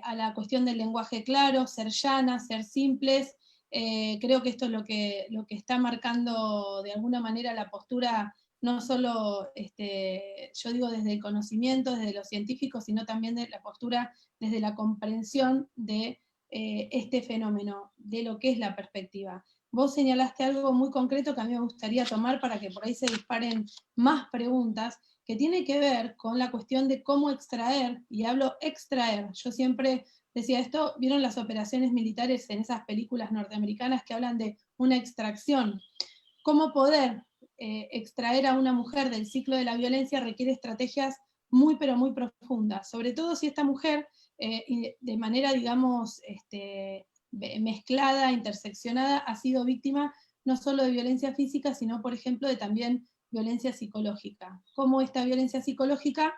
[SPEAKER 1] a la cuestión del lenguaje claro, ser llanas, ser simples. Creo que esto es lo que está marcando de alguna manera la postura, no solo, yo digo desde el conocimiento, desde los científicos, sino también de la postura desde la comprensión de este fenómeno, de lo que es la perspectiva. Vos señalaste algo muy concreto que a mí me gustaría tomar para que por ahí se disparen más preguntas, que tiene que ver con la cuestión de cómo extraer, y hablo extraer, yo siempre decía esto, ¿vieron las operaciones militares en esas películas norteamericanas que hablan de una extracción? ¿Cómo poder extraer a una mujer del ciclo de la violencia requiere estrategias muy, pero muy profundas, sobre todo si esta mujer, de manera, digamos, mezclada, interseccionada, ha sido víctima no solo de violencia física, sino, por ejemplo, de también violencia psicológica. Cómo esta violencia psicológica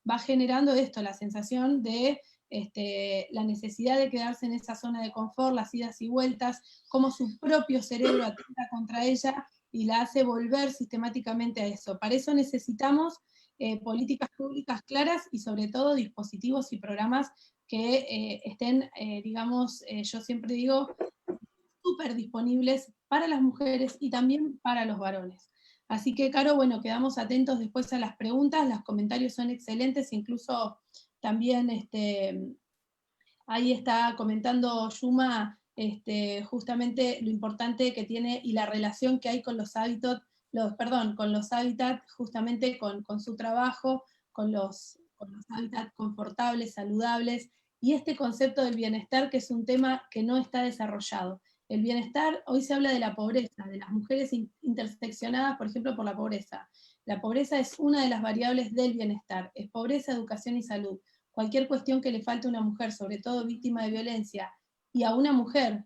[SPEAKER 1] va generando esto, la sensación de la necesidad de quedarse en esa zona de confort, las idas y vueltas, cómo su propio cerebro atenta contra ella y la hace volver sistemáticamente a eso. Para eso necesitamos políticas públicas claras y sobre todo dispositivos y programas que estén, digamos, yo siempre digo, súper disponibles para las mujeres y también para los varones. Así que, Caro, bueno, quedamos atentos después a las preguntas, los comentarios son excelentes, incluso también ahí está comentando Yuma justamente lo importante que tiene y la relación que hay con los hábitats, con los hábitats, justamente con su trabajo, con los hábitats confortables, saludables, y este concepto del bienestar, que es un tema que no está desarrollado. El bienestar, hoy se habla de la pobreza, de las mujeres interseccionadas, por ejemplo, por la pobreza. La pobreza es una de las variables del bienestar, es pobreza, educación y salud. Cualquier cuestión que le falte a una mujer, sobre todo víctima de violencia, y a una mujer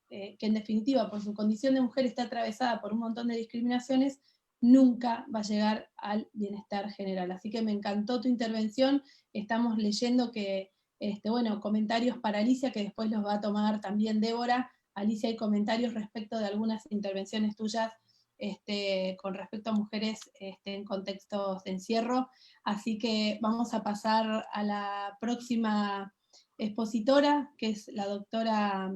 [SPEAKER 1] que en definitiva por su condición de mujer está atravesada por un montón de discriminaciones, nunca va a llegar al bienestar general. Así que me encantó tu intervención, estamos leyendo que, bueno, comentarios para Alicia, que después los va a tomar también Débora. Alicia, hay comentarios respecto de algunas intervenciones tuyas con respecto a mujeres en contextos de encierro, así que vamos a pasar a la próxima expositora, que es la doctora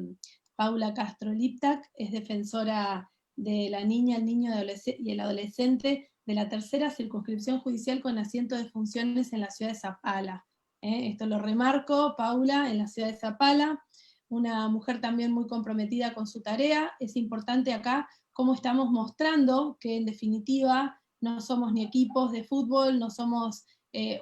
[SPEAKER 1] Paula Castro Liptak, es defensora de la niña, el niño y el adolescente de la tercera circunscripción judicial con asiento de funciones en la ciudad de Zapala. Esto lo remarco, Paula, en la ciudad de Zapala, una mujer también muy comprometida con su tarea. Es importante acá cómo estamos mostrando que en definitiva no somos ni equipos de fútbol, no somos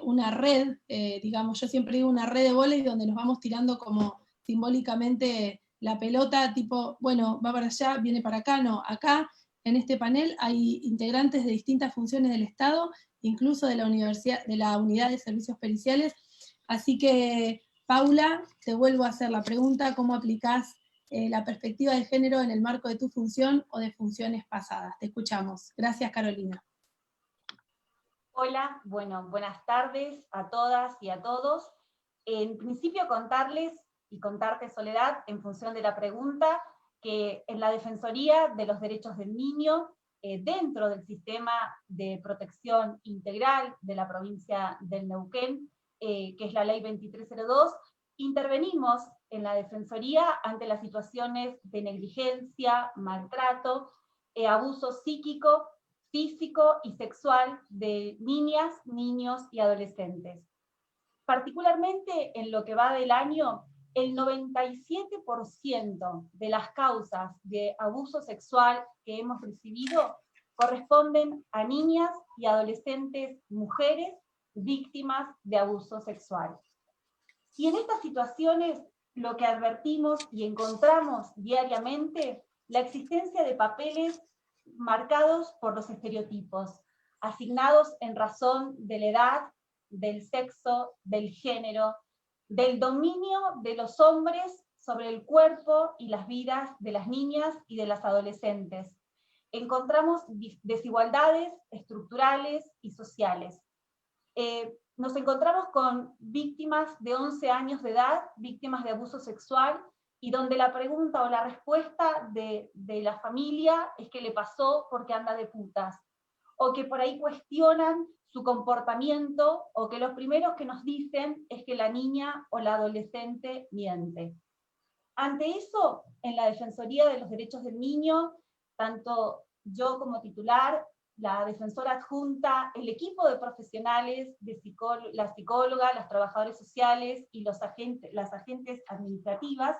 [SPEAKER 1] una red, digamos, yo siempre digo una red de vóley donde nos vamos tirando como simbólicamente la pelota, tipo, bueno, va para allá, viene para acá, no, acá en este panel hay integrantes de distintas funciones del Estado, incluso de la universidad, de la Unidad de Servicios Periciales, así que Paula, te vuelvo a hacer la pregunta, ¿cómo aplicás la perspectiva de género en el marco de tu función o de funciones pasadas? Te escuchamos. Gracias, Carolina.
[SPEAKER 5] Hola, bueno, buenas tardes a todas y a todos. En principio contarles y contarte, Soledad, en función de la pregunta, que en la Defensoría de los Derechos del Niño, dentro del sistema de protección integral de la provincia del Neuquén, que es la ley 2302, intervenimos en la Defensoría ante las situaciones de negligencia, maltrato, abuso psíquico, físico y sexual de niñas, niños y adolescentes. Particularmente en lo que va del año, el 97% de las causas de abuso sexual que hemos recibido corresponden a niñas y adolescentes mujeres víctimas de abuso sexual. Y en estas situaciones lo que advertimos y encontramos diariamente, la existencia de papeles marcados por los estereotipos, asignados en razón de la edad, del sexo, del género, del dominio de los hombres sobre el cuerpo y las vidas de las niñas y de las adolescentes. Encontramos desigualdades estructurales y sociales. Nos encontramos con víctimas de 11 años de edad, víctimas de abuso sexual, y donde la pregunta o la respuesta de la familia es que le pasó porque anda de putas, o que por ahí cuestionan su comportamiento, o que los primeros que nos dicen es que la niña o la adolescente miente. Ante eso, en la Defensoría de los Derechos del Niño, tanto yo como titular, la defensora adjunta, el equipo de profesionales, la psicóloga, los trabajadores sociales y las agentes administrativas,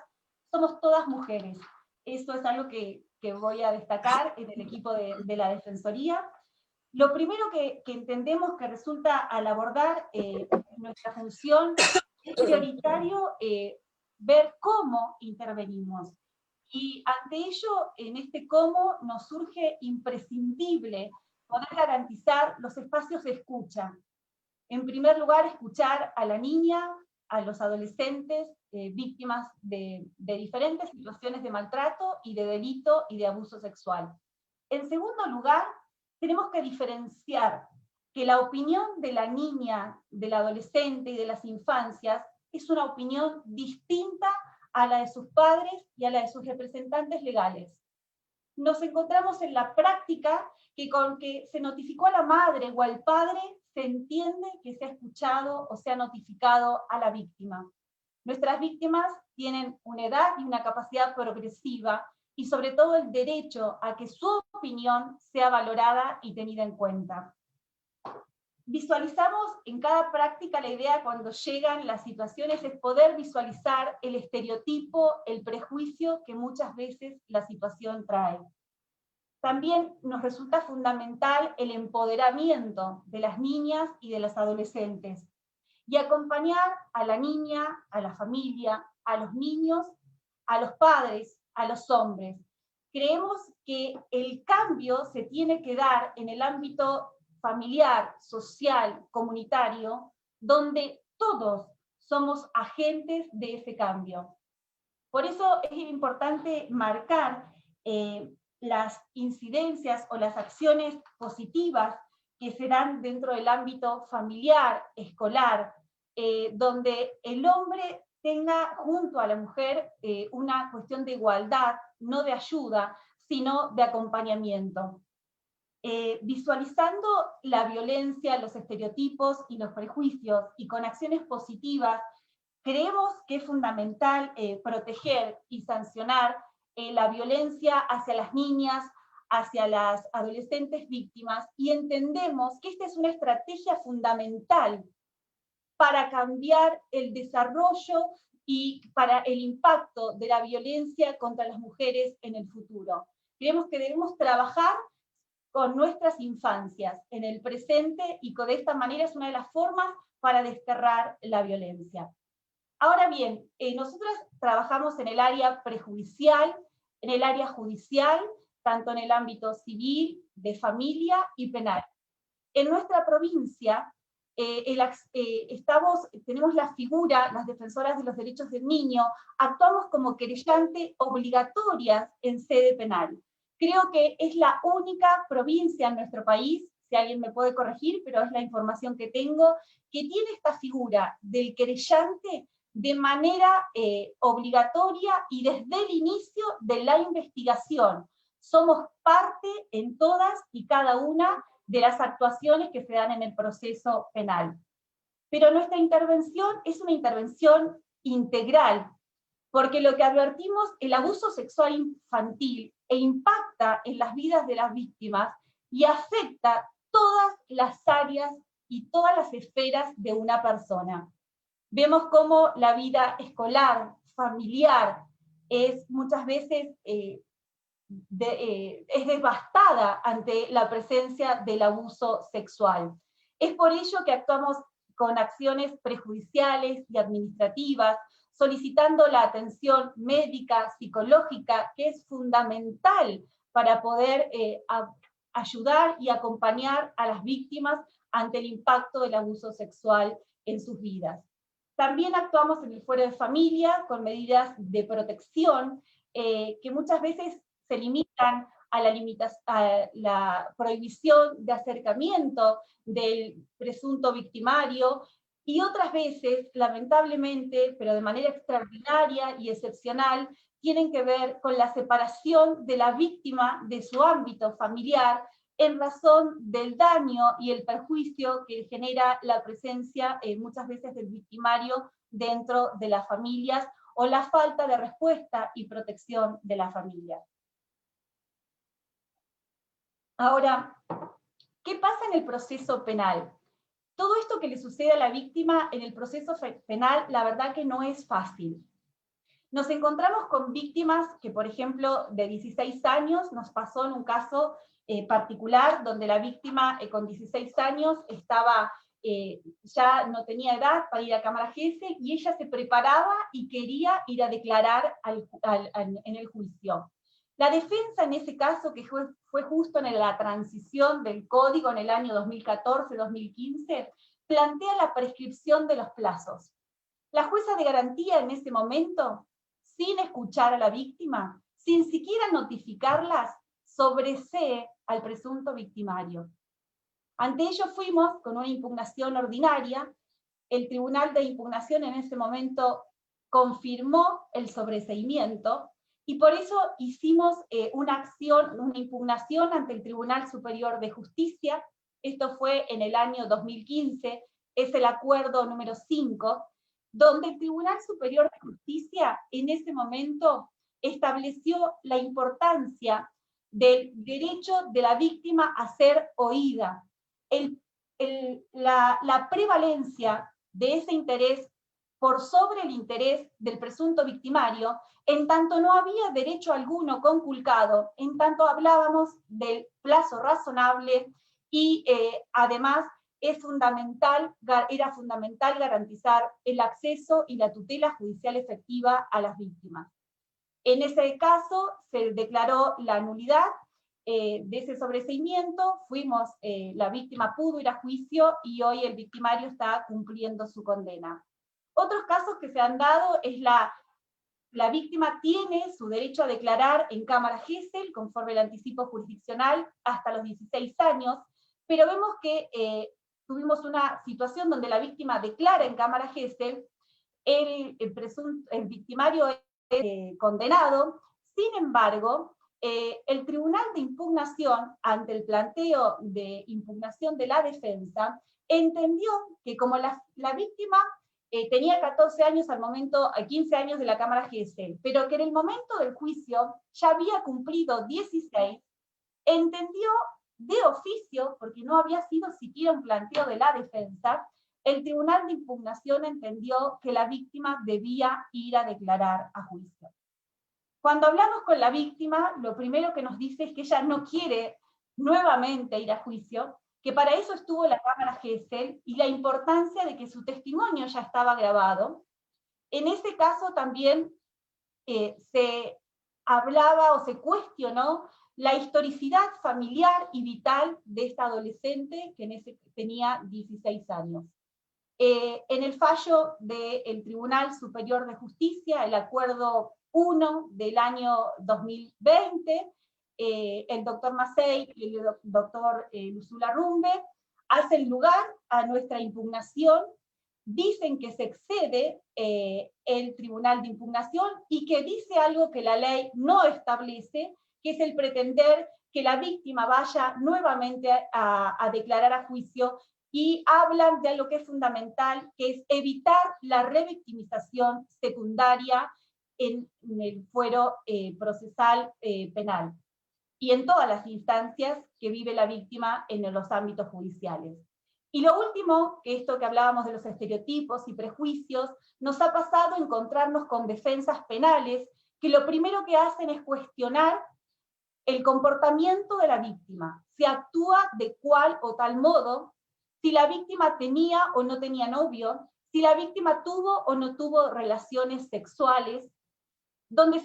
[SPEAKER 5] somos todas mujeres. Eso es algo que voy a destacar en el equipo de la Defensoría. Lo primero que entendemos que resulta al abordar nuestra función es prioritario ver cómo intervenimos. Y ante ello, en este cómo, nos surge imprescindible poder garantizar los espacios de escucha. En primer lugar, escuchar a la niña, a los adolescentes víctimas de diferentes situaciones de maltrato y de delito y de abuso sexual. En segundo lugar, tenemos que diferenciar que la opinión de la niña, del adolescente y de las infancias es una opinión distinta a la de sus padres y a la de sus representantes legales. Nos encontramos en la práctica que con que se notificó a la madre o al padre, se entiende que se ha escuchado o se ha notificado a la víctima. Nuestras víctimas tienen una edad y una capacidad progresiva, y sobre todo el derecho a que su opinión sea valorada y tenida en cuenta. Visualizamos en cada práctica la idea cuando llegan las situaciones es poder visualizar el estereotipo, el prejuicio que muchas veces la situación trae. También nos resulta fundamental el empoderamiento de las niñas y de los adolescentes, y acompañar a la niña, a la familia, a los niños, a los padres, a los hombres. Creemos que el cambio se tiene que dar en el ámbito familiar, social, comunitario, donde todos somos agentes de ese cambio. Por eso es importante marcar las incidencias o las acciones positivas que se dan dentro del ámbito familiar, escolar, donde el hombre tenga junto a la mujer una cuestión de igualdad, no de ayuda, sino de acompañamiento. Visualizando la violencia, los estereotipos y los prejuicios, y con acciones positivas, creemos que es fundamental proteger y sancionar la violencia hacia las niñas, hacia las adolescentes víctimas, y entendemos que esta es una estrategia fundamental para cambiar el desarrollo y para el impacto de la violencia contra las mujeres en el futuro. Creemos que debemos trabajar con nuestras infancias en el presente, y de esta manera es una de las formas para desterrar la violencia. Ahora bien, nosotros trabajamos en el área prejudicial, en el área judicial, tanto en el ámbito civil, de familia y penal. En nuestra provincia tenemos la figura, las defensoras de los derechos del niño, actuamos como querellante obligatorias en sede penal. Creo que es la única provincia en nuestro país, si alguien me puede corregir, pero es la información que tengo, que tiene esta figura del querellante de manera obligatoria y desde el inicio de la investigación. Somos parte en todas y cada una de las actuaciones que se dan en el proceso penal. Pero nuestra intervención es una intervención integral, porque lo que advertimos, el abuso sexual infantil impacta en las vidas de las víctimas y afecta todas las áreas y todas las esferas de una persona. Vemos cómo la vida escolar, familiar, es muchas veces es devastada ante la presencia del abuso sexual. Es por ello que actuamos con acciones prejudiciales y administrativas, solicitando la atención médica, psicológica, que es fundamental para poder ayudar y acompañar a las víctimas ante el impacto del abuso sexual en sus vidas. También actuamos en el fuero de familia con medidas de protección que muchas veces se limitan a la prohibición de acercamiento del presunto victimario, y otras veces, lamentablemente, pero de manera extraordinaria y excepcional, tienen que ver con la separación de la víctima de su ámbito familiar en razón del daño y el perjuicio que genera la presencia muchas veces del victimario dentro de las familias, o la falta de respuesta y protección de la familia. Ahora, ¿qué pasa en el proceso penal? Todo esto que le sucede a la víctima en el proceso penal, la verdad que no es fácil. Nos encontramos con víctimas que, por ejemplo, de 16 años, nos pasó en un caso particular, donde la víctima con 16 años estaba, ya no tenía edad para ir a cámara jefe, y ella se preparaba y quería ir a declarar en el juicio. La defensa en ese caso, que fue justo en la transición del código en el año 2014-2015, plantea la prescripción de los plazos. La jueza de garantía en ese momento, sin escuchar a la víctima, sin siquiera notificarlas, sobresee al presunto victimario. Ante ello fuimos con una impugnación ordinaria. El Tribunal de Impugnación en ese momento confirmó el sobreseimiento, y por eso hicimos una impugnación ante el Tribunal Superior de Justicia. Esto fue en el año 2015, es el acuerdo número 5, donde el Tribunal Superior de Justicia en ese momento estableció la importancia del derecho de la víctima a ser oída, la prevalencia de ese interés por sobre el interés del presunto victimario, en tanto no había derecho alguno conculcado, en tanto hablábamos del plazo razonable, y además era fundamental garantizar el acceso y la tutela judicial efectiva a las víctimas. En ese caso se declaró la nulidad de ese sobreseimiento, la víctima pudo ir a juicio y hoy el victimario está cumpliendo su condena. Otros casos que se han dado es la víctima tiene su derecho a declarar en cámara Gesell, conforme el anticipo jurisdiccional, hasta los 16 años, pero vemos que tuvimos una situación donde la víctima declara en cámara Gesell, el victimario es condenado. Sin embargo, el Tribunal de Impugnación, ante el planteo de impugnación de la defensa, entendió que como la víctima tenía 14 años al momento, 15 años de la cámara Gesell, pero que en el momento del juicio ya había cumplido 16, entendió de oficio, porque no había sido siquiera un planteo de la defensa, el Tribunal de Impugnación entendió que la víctima debía ir a declarar a juicio. Cuando hablamos con la víctima, lo primero que nos dice es que ella no quiere nuevamente ir a juicio, que para eso estuvo la cámara Gesell, y la importancia de que su testimonio ya estaba grabado. En ese caso también se hablaba o se cuestionó la historicidad familiar y vital de esta adolescente que tenía 16 años. En el fallo del Tribunal Superior de Justicia, el acuerdo 1 del año 2020, el doctor Massey y el doctor Luzula Rumbe hacen lugar a nuestra impugnación, dicen que se excede el Tribunal de Impugnación y que dice algo que la ley no establece, que es el pretender que la víctima vaya nuevamente a declarar a juicio, y hablan de algo que es fundamental, que es evitar la revictimización secundaria en el fuero procesal penal y en todas las instancias que vive la víctima en los ámbitos judiciales. Y lo último, que esto que hablábamos de los estereotipos y prejuicios, nos ha pasado a encontrarnos con defensas penales que lo primero que hacen es cuestionar el comportamiento de la víctima, si actúa de cual o tal modo, si la víctima tenía o no tenía novio, si la víctima tuvo o no tuvo relaciones sexuales, donde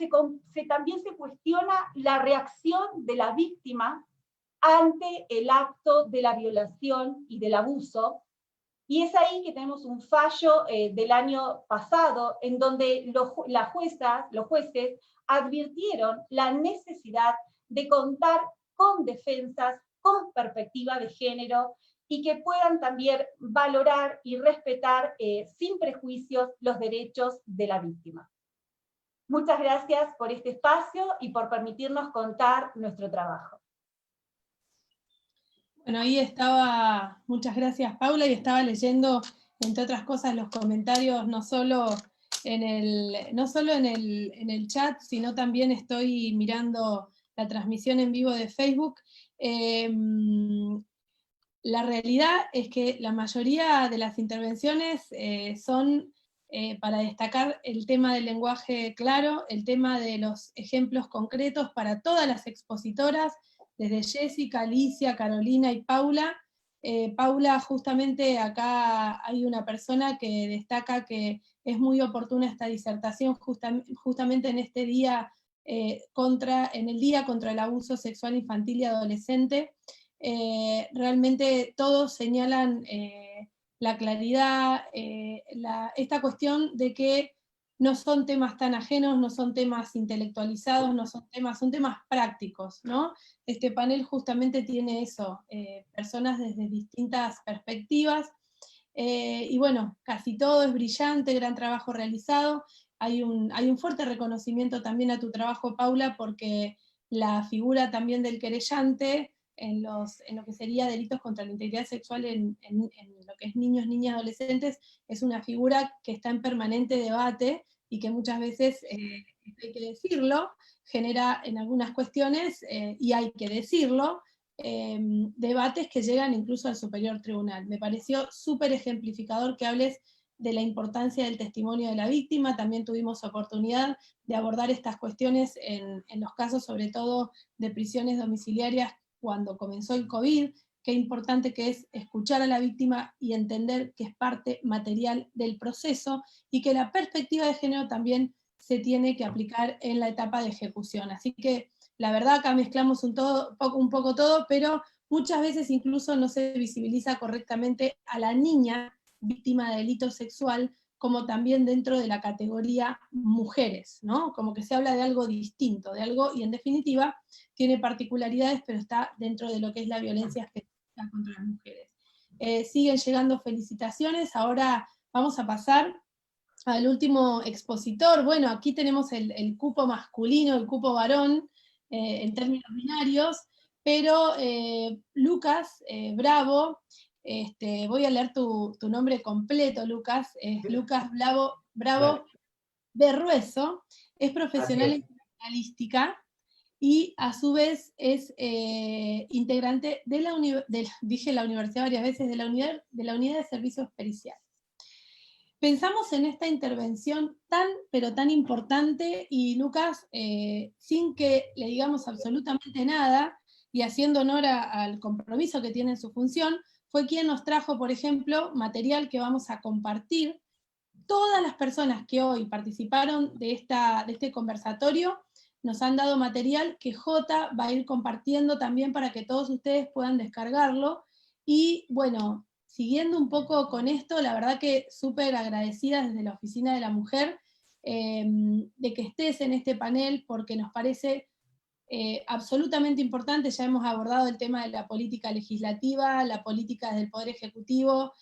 [SPEAKER 5] también se cuestiona la reacción de la víctima ante el acto de la violación y del abuso. Y es ahí que tenemos un fallo del año pasado, en donde los jueces advirtieron la necesidad de contar con defensas con perspectiva de género y que puedan también valorar y respetar sin prejuicios los derechos de la víctima. Muchas gracias por este espacio y por permitirnos contar nuestro trabajo.
[SPEAKER 1] Bueno, ahí estaba, muchas gracias Paula, y estaba leyendo, entre otras cosas, los comentarios, no solo en el chat, sino también estoy mirando la transmisión en vivo de Facebook. La realidad es que la mayoría de las intervenciones son para destacar el tema del lenguaje claro, el tema de los ejemplos concretos para todas las expositoras, desde Jessica, Alicia, Carolina y Paula. Paula, justamente acá hay una persona que destaca que es muy oportuna esta disertación justamente en este día en el Día contra el Abuso Sexual Infantil y Adolescente. Realmente todos señalan la claridad, esta cuestión de que no son temas tan ajenos, no son temas intelectualizados, son temas prácticos, ¿no? Este panel justamente tiene eso, personas desde distintas perspectivas, y bueno, casi todo es brillante, gran trabajo realizado. Hay un fuerte reconocimiento también a tu trabajo, Paula, porque la figura también del querellante en lo que sería delitos contra la integridad sexual en lo que es niños, niñas, adolescentes, es una figura que está en permanente debate y que muchas veces, hay que decirlo, genera en algunas cuestiones, y hay que decirlo, debates que llegan incluso al Superior Tribunal. Me pareció súper ejemplificador que hables de la importancia del testimonio de la víctima. También tuvimos oportunidad de abordar estas cuestiones en los casos, sobre todo de prisiones domiciliarias, cuando comenzó el COVID. Qué importante que es escuchar a la víctima y entender que es parte material del proceso, y que la perspectiva de género también se tiene que aplicar en la etapa de ejecución. Así que la verdad acá mezclamos un poco todo, pero muchas veces incluso no se visibiliza correctamente a la niña víctima de delito sexual, como también dentro de la categoría mujeres, ¿no? Como que se habla de algo distinto, de algo, y en definitiva tiene particularidades, pero está dentro de lo que es la violencia específica contra las mujeres. Siguen llegando felicitaciones. Ahora vamos a pasar al último expositor. Bueno, aquí tenemos el cupo masculino, el cupo varón, en términos binarios, pero Lucas Bravo, voy a leer tu nombre completo, Lucas, es Lucas Bravo Berrueso, es profesional en criminalística y a su vez es integrante de dije la universidad varias veces, de la unidad de servicios periciales. Pensamos en esta intervención pero tan importante, y Lucas, sin que le digamos absolutamente nada, y haciendo honor al compromiso que tiene en su función, fue quien nos trajo, por ejemplo, material que vamos a compartir. Todas las personas que hoy participaron de este conversatorio nos han dado material que Jota va a ir compartiendo también para que todos ustedes puedan descargarlo. Y bueno, siguiendo un poco con esto, la verdad que súper agradecida desde la Oficina de la Mujer, de que estés en este panel, porque nos parece absolutamente importante. Ya hemos abordado el tema de la política legislativa, la política del Poder Ejecutivo,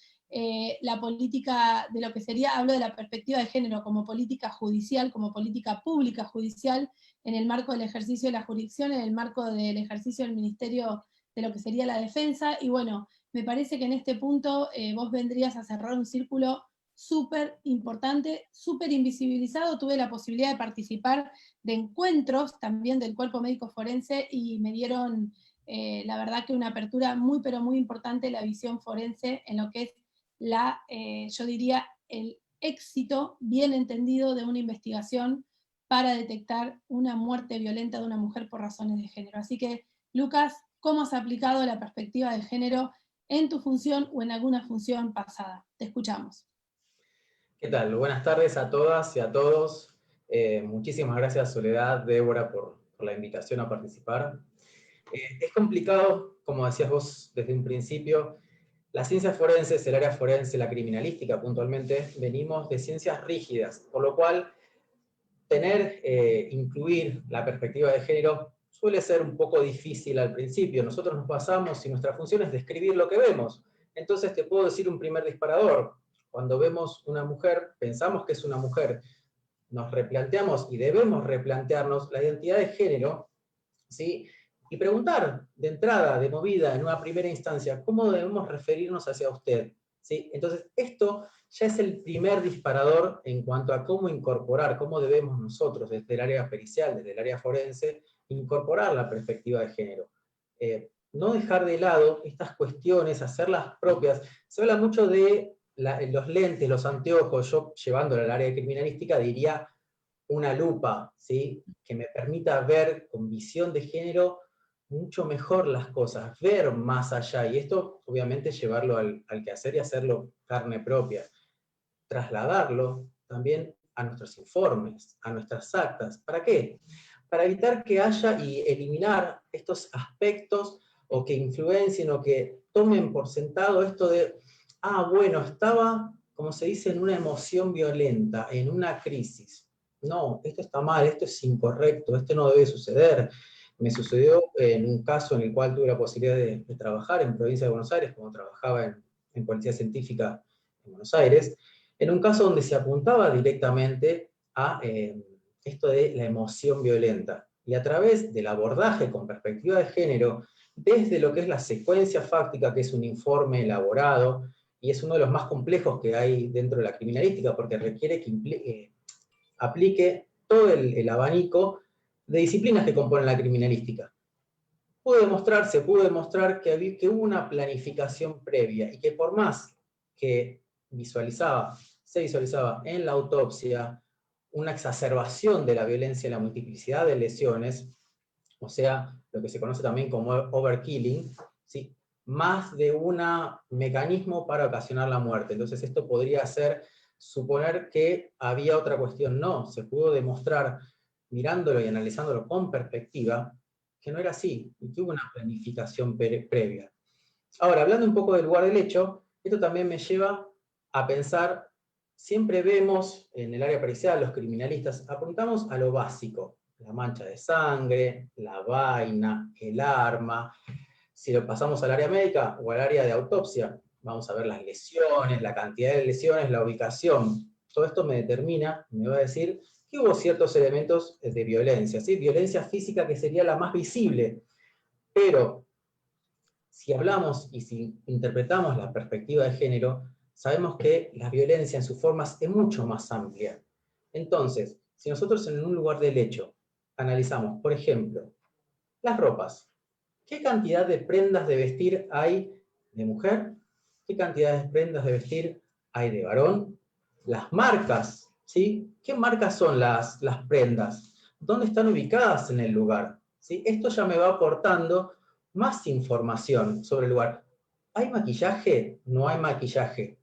[SPEAKER 1] la política de lo que sería, hablo de la perspectiva de género como política judicial, como política pública judicial, en el marco del ejercicio de la jurisdicción, en el marco del ejercicio del Ministerio de lo que sería la defensa. Y bueno, me parece que en este punto vos vendrías a cerrar un círculo súper importante, súper invisibilizado. Tuve la posibilidad de participar de encuentros también del cuerpo médico forense y me dieron, la verdad que una apertura muy, pero muy importante, la visión forense en lo que es yo diría, el éxito bien entendido de una investigación para detectar una muerte violenta de una mujer por razones de género. Así que, Lucas, ¿cómo has aplicado la perspectiva de género en tu función o en alguna función pasada? Te escuchamos.
[SPEAKER 6] ¿Qué tal? Buenas tardes a todas y a todos. Muchísimas gracias, Soledad, Débora, por la invitación a participar. Es complicado, como decías vos desde un principio, las ciencias forenses, el área forense, la criminalística puntualmente, venimos de ciencias rígidas, por lo cual incluir la perspectiva de género suele ser un poco difícil al principio. Nosotros nos basamos y nuestra función es describir lo que vemos. Entonces te puedo decir un primer disparador. Cuando vemos una mujer, pensamos que es una mujer, nos replanteamos y debemos replantearnos la identidad de género, ¿sí? Y preguntar de entrada, de movida, en una primera instancia, ¿cómo debemos referirnos hacia usted? ¿Sí? Entonces, esto ya es el primer disparador en cuanto a cómo incorporar, cómo debemos nosotros, desde el área pericial, desde el área forense, incorporar la perspectiva de género. No dejar de lado estas cuestiones, hacerlas propias. Se habla mucho de los lentes, los anteojos. Yo, llevándolo al área de criminalística, diría una lupa, ¿sí? Que me permita ver con visión de género mucho mejor las cosas, ver más allá, y esto obviamente llevarlo al quehacer y hacerlo carne propia, trasladarlo también a nuestros informes, a nuestras actas. ¿Para qué? para evitar que haya y eliminar estos aspectos o que influencien o que tomen por sentado esto de, bueno, estaba, como se dice, en una emoción violenta, en una crisis. No, esto está mal, esto es incorrecto, esto no debe suceder. Me sucedió en un caso en el cual tuve la posibilidad de trabajar en Provincia de Buenos Aires, como trabajaba en Policía Científica en Buenos Aires, en un caso donde se apuntaba directamente a esto de la emoción violenta. Y a través del abordaje con perspectiva de género, desde lo que es la secuencia fáctica, que es un informe elaborado, y es uno de los más complejos que hay dentro de la criminalística, porque requiere que aplique todo el abanico de disciplinas que componen la criminalística. Se pudo demostrar que hubo una planificación previa, y que por más que se visualizaba en la autopsia una exacerbación de la violencia y la multiplicidad de lesiones, o sea, lo que se conoce también como overkilling, ¿sí? Más de un mecanismo para ocasionar la muerte. Entonces esto podría suponer que había otra cuestión. No, se pudo demostrar, mirándolo y analizándolo con perspectiva, que no era así, y que hubo una planificación previa. Ahora, hablando un poco del lugar del hecho, esto también me lleva a pensar, siempre vemos en el área pericial, los criminalistas, apuntamos a lo básico, la mancha de sangre, la vaina, el arma. Si lo pasamos al área médica o al área de autopsia, vamos a ver las lesiones, la cantidad de lesiones, la ubicación. Todo esto me va a decir que hubo ciertos elementos de violencia, ¿sí? Violencia física que sería la más visible, pero si hablamos y si interpretamos la perspectiva de género, sabemos que la violencia en sus formas es mucho más amplia. Entonces, si nosotros en un lugar del hecho analizamos, por ejemplo, las ropas, ¿qué cantidad de prendas de vestir hay de mujer? ¿Qué cantidad de prendas de vestir hay de varón? Las marcas, ¿sí? ¿Qué marcas son las prendas? ¿Dónde están ubicadas en el lugar? ¿Sí? Esto ya me va aportando más información sobre el lugar. ¿Hay maquillaje? No hay maquillaje.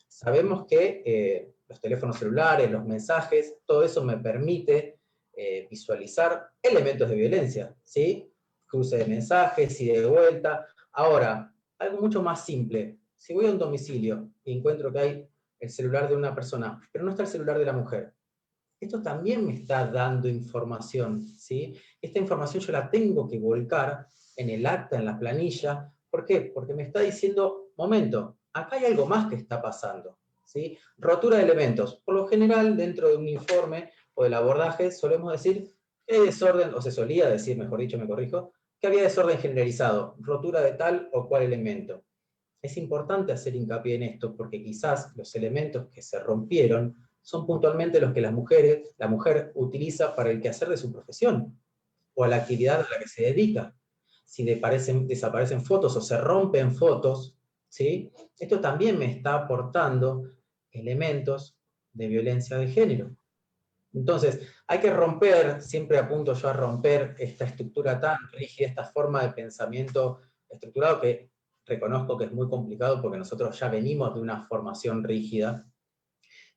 [SPEAKER 6] Sabemos que los teléfonos celulares, los mensajes, todo eso me permite visualizar elementos de violencia, ¿sí? Cruce de mensajes y de vuelta. Ahora, algo mucho más simple. Si voy a un domicilio y encuentro que hay el celular de una persona, pero no está el celular de la mujer, esto también me está dando información, ¿sí? Esta información yo la tengo que volcar en el acta, en la planilla. ¿Por qué? Porque me está diciendo, momento, acá hay algo más que está pasando, ¿sí? Rotura de elementos. Por lo general, dentro de un informe o del abordaje, solemos decir que hay desorden, o se solía decir, mejor dicho, me corrijo, que había desorden generalizado, rotura de tal o cual elemento. Es importante hacer hincapié en esto, porque quizás los elementos que se rompieron son puntualmente los que la mujer utiliza para el quehacer de su profesión, o a la actividad a la que se dedica. Si desaparecen fotos o se rompen fotos, ¿sí? Esto también me está aportando elementos de violencia de género. Entonces, hay que romper, siempre apunto yo a romper esta estructura tan rígida, esta forma de pensamiento estructurado, que reconozco que es muy complicado porque nosotros ya venimos de una formación rígida,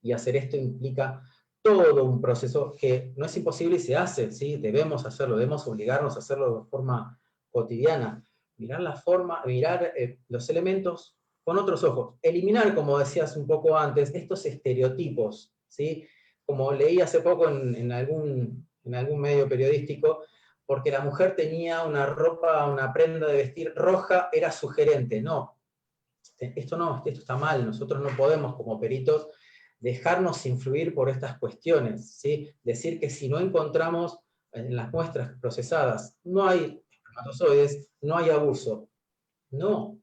[SPEAKER 6] y hacer esto implica todo un proceso que no es imposible y se hace, ¿sí? Debemos hacerlo, debemos obligarnos a hacerlo de forma cotidiana. Mirar los elementos con otros ojos. Eliminar, como decías un poco antes, estos estereotipos, ¿sí? Como leí hace poco en algún medio periodístico, porque la mujer tenía una prenda de vestir roja, era sugerente. No, esto está mal. Nosotros no podemos, como peritos, dejarnos influir por estas cuestiones, ¿sí? Decir que si no encontramos en las muestras procesadas, no hay espermatozoides, no hay abuso. No,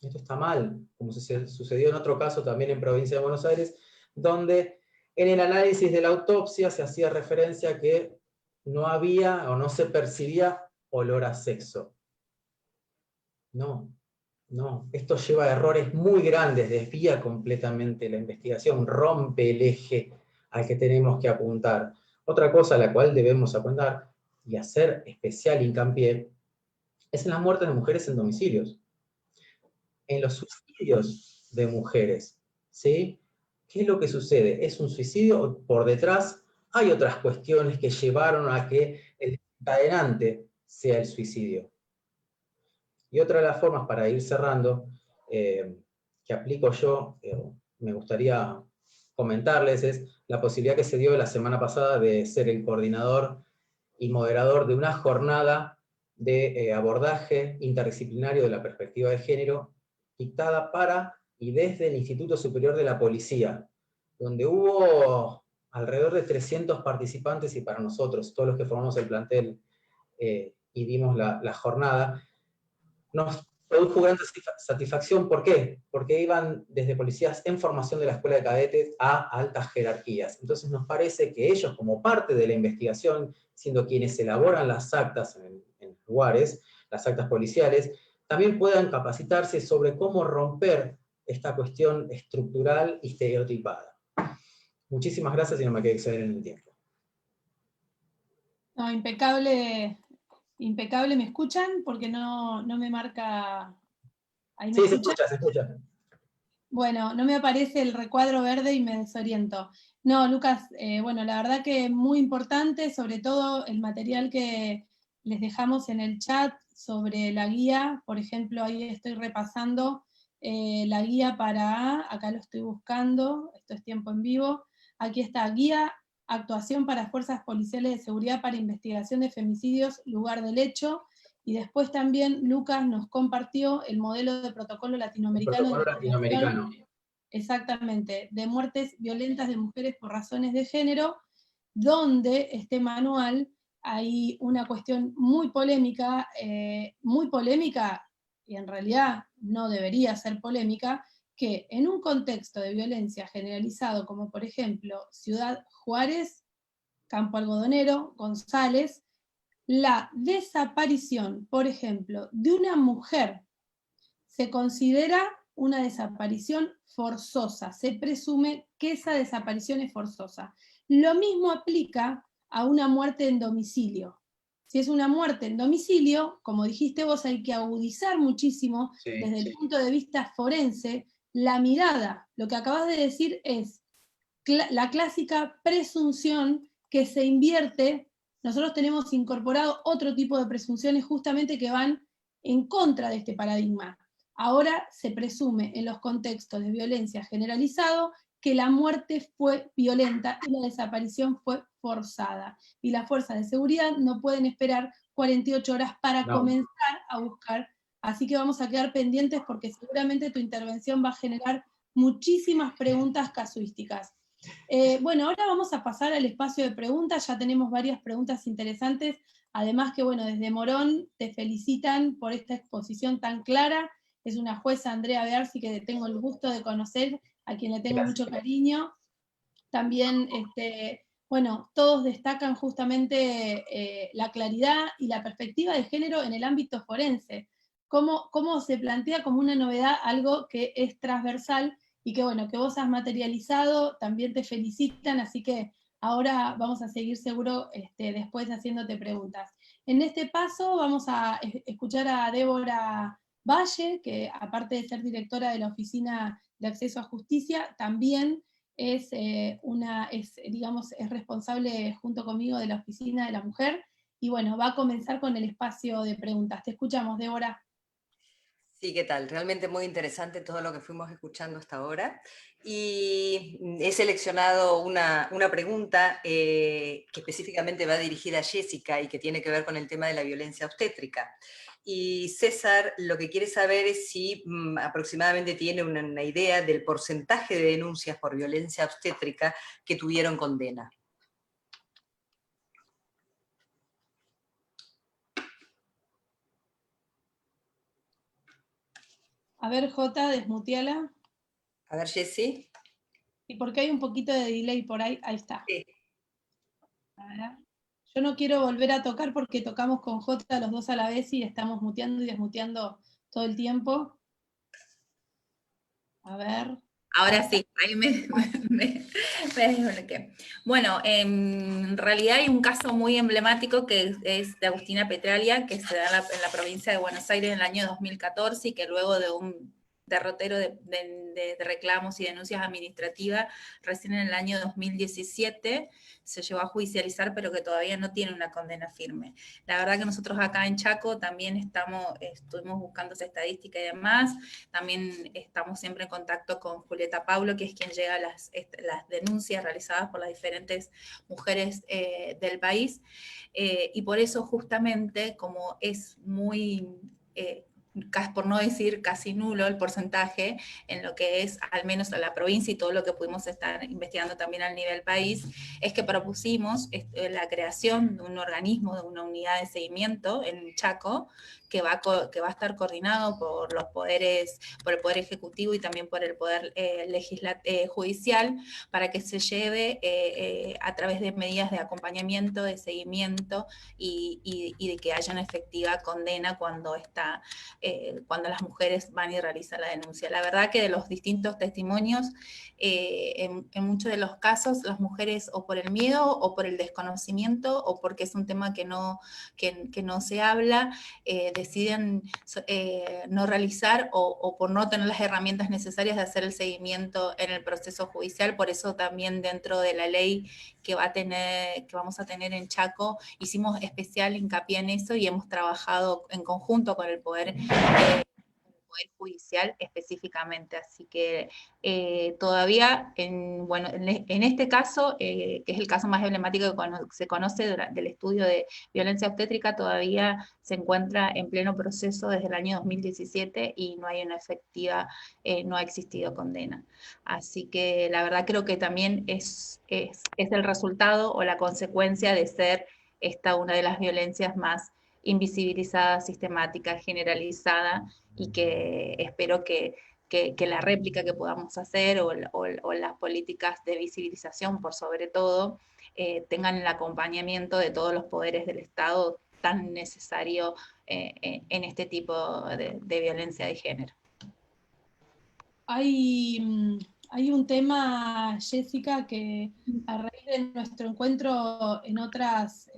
[SPEAKER 6] esto está mal, como sucedió en otro caso también en Provincia de Buenos Aires, donde en el análisis de la autopsia se hacía referencia a que no había o no se percibía olor a sexo. No, no, esto lleva a errores muy grandes, desvía completamente la investigación, rompe el eje al que tenemos que apuntar. Otra cosa a la cual debemos apuntar y hacer especial hincapié es en las muertes de mujeres en domicilios, en los suicidios de mujeres, ¿sí? ¿Qué es lo que sucede? ¿Es un suicidio o por detrás hay otras cuestiones que llevaron a que el desencadenante sea el suicidio. Y otra de las formas, para ir cerrando, que aplico yo, me gustaría comentarles, es la posibilidad que se dio la semana pasada de ser el coordinador y moderador de una jornada de abordaje interdisciplinario de la perspectiva de género, dictada para y desde el Instituto Superior de la Policía, donde hubo alrededor de 300 participantes, y para nosotros, todos los que formamos el plantel y dimos la jornada, nos produjo gran satisfacción. ¿Por qué? Porque iban desde policías en formación de la Escuela de Cadetes a altas jerarquías. Entonces nos parece que ellos, como parte de la investigación, siendo quienes elaboran las actas en lugares, las actas policiales, también puedan capacitarse sobre cómo romper esta cuestión estructural y estereotipada. Muchísimas gracias y no me quedé exceder en el tiempo.
[SPEAKER 1] No, impecable, impecable. ¿Me escuchan? Porque no me marca... ¿Ahí me
[SPEAKER 6] Sí,
[SPEAKER 1] escuchan?
[SPEAKER 6] se escucha.
[SPEAKER 1] Bueno, no me aparece el recuadro verde y me desoriento. No, Lucas, bueno, la verdad que muy importante, sobre todo el material que les dejamos en el chat sobre la guía. Por ejemplo, ahí estoy repasando la guía para, acá lo estoy buscando, esto es tiempo en vivo. Aquí está, guía, actuación para fuerzas policiales de seguridad para investigación de femicidios, lugar del hecho. Y después también Lucas nos compartió el modelo de protocolo latinoamericano.
[SPEAKER 6] Protocolo latinoamericano.
[SPEAKER 1] Exactamente, de muertes violentas de mujeres por razones de género, donde este manual hay una cuestión muy polémica, y en realidad no debería ser polémica, que en un contexto de violencia generalizado, como por ejemplo Ciudad Juárez, Campo Algodonero, González, la desaparición, por ejemplo, de una mujer se considera una desaparición forzosa, se presume que esa desaparición es forzosa. Lo mismo aplica a una muerte en domicilio. Si es una muerte en domicilio, como dijiste vos, hay que agudizar muchísimo desde el punto de vista forense la mirada. Lo que acabas de decir es la clásica presunción que se invierte. Nosotros tenemos incorporado otro tipo de presunciones justamente que van en contra de este paradigma. Ahora se presume en los contextos de violencia generalizado que la muerte fue violenta y la desaparición fue forzada. Y las fuerzas de seguridad no pueden esperar 48 horas para comenzar a buscar. Así que vamos a quedar pendientes porque seguramente tu intervención va a generar muchísimas preguntas casuísticas. Bueno, ahora vamos a pasar al espacio de preguntas. Ya tenemos varias preguntas interesantes. Además que, bueno, desde Morón te felicitan por esta exposición tan clara. Es una jueza, Andrea Bearsi, que tengo el gusto de conocer, a quien le tengo mucho cariño. También, bueno, todos destacan justamente la claridad y la perspectiva de género en el ámbito forense. Cómo se plantea como una novedad algo que es transversal y que, bueno, que vos has materializado, también te felicitan, así que ahora vamos a seguir seguro después haciéndote preguntas. En este paso vamos a escuchar a Débora Valle, que aparte de ser directora de la Oficina de Acceso a Justicia, también es responsable junto conmigo de la Oficina de la Mujer, y bueno, va a comenzar con el espacio de preguntas. Te escuchamos, Débora.
[SPEAKER 7] Sí, ¿qué tal? Realmente muy interesante todo lo que fuimos escuchando hasta ahora. Y he seleccionado una pregunta que específicamente va dirigida a Jessica y que tiene que ver con el tema de la violencia obstétrica. Y César lo que quiere saber es si aproximadamente tiene una idea del porcentaje de denuncias por violencia obstétrica que tuvieron condena.
[SPEAKER 1] A ver, Jota, desmuteala.
[SPEAKER 7] A ver, Jessy.
[SPEAKER 1] Y porque hay un poquito de delay por ahí, ahí está.
[SPEAKER 7] Sí.
[SPEAKER 1] A ver. Yo no quiero volver a tocar porque tocamos con Jota los dos a la vez y estamos muteando y desmuteando todo el tiempo. A ver.
[SPEAKER 2] Ahora sí, ahí me desbloqueé. Bueno, en realidad hay un caso muy emblemático que es de Agustina Petralia, que se da en la provincia de Buenos Aires en el año 2014 y que luego de un derrotero de reclamos y denuncias administrativas, recién en el año 2017 se llevó a judicializar, pero que todavía no tiene una condena firme. La verdad que nosotros acá en Chaco también estuvimos buscando esa estadística y demás, también estamos siempre en contacto con Julieta Paulo, que es quien llega a las denuncias realizadas por las diferentes mujeres del país, y por eso justamente, como es muy... por no decir casi nulo el porcentaje en lo que es al menos a la provincia y todo lo que pudimos estar investigando también al nivel país, es que propusimos la creación de un organismo, de una unidad de seguimiento en Chaco, que va a estar coordinado por los poderes, por el Poder Ejecutivo y también por el Poder Judicial, para que se lleve a través de medidas de acompañamiento, de seguimiento y de que haya una efectiva condena cuando las mujeres van y realizan la denuncia. La verdad que de los distintos testimonios, en muchos de los casos, las mujeres o por el miedo o por el desconocimiento o porque es un tema que no se habla, deciden no realizar o por no tener las herramientas necesarias de hacer el seguimiento en el proceso judicial. Por eso también dentro de la ley que vamos a tener en Chaco, hicimos especial hincapié en eso y hemos trabajado en conjunto con el Poder Judicial específicamente. Así que todavía, en este caso, que es el caso más emblemático que se conoce del estudio de violencia obstétrica, todavía se encuentra en pleno proceso desde el año 2017 y no hay una efectiva, no ha existido condena. Así que la verdad creo que también es el resultado o la consecuencia de ser esta una de las violencias más invisibilizada, sistemática, generalizada, y que espero que la réplica que podamos hacer o las políticas de visibilización, por sobre todo, tengan el acompañamiento de todos los poderes del Estado tan necesario en este tipo de violencia de género.
[SPEAKER 1] Hay un tema, Jessica, que a raíz de nuestro encuentro en otras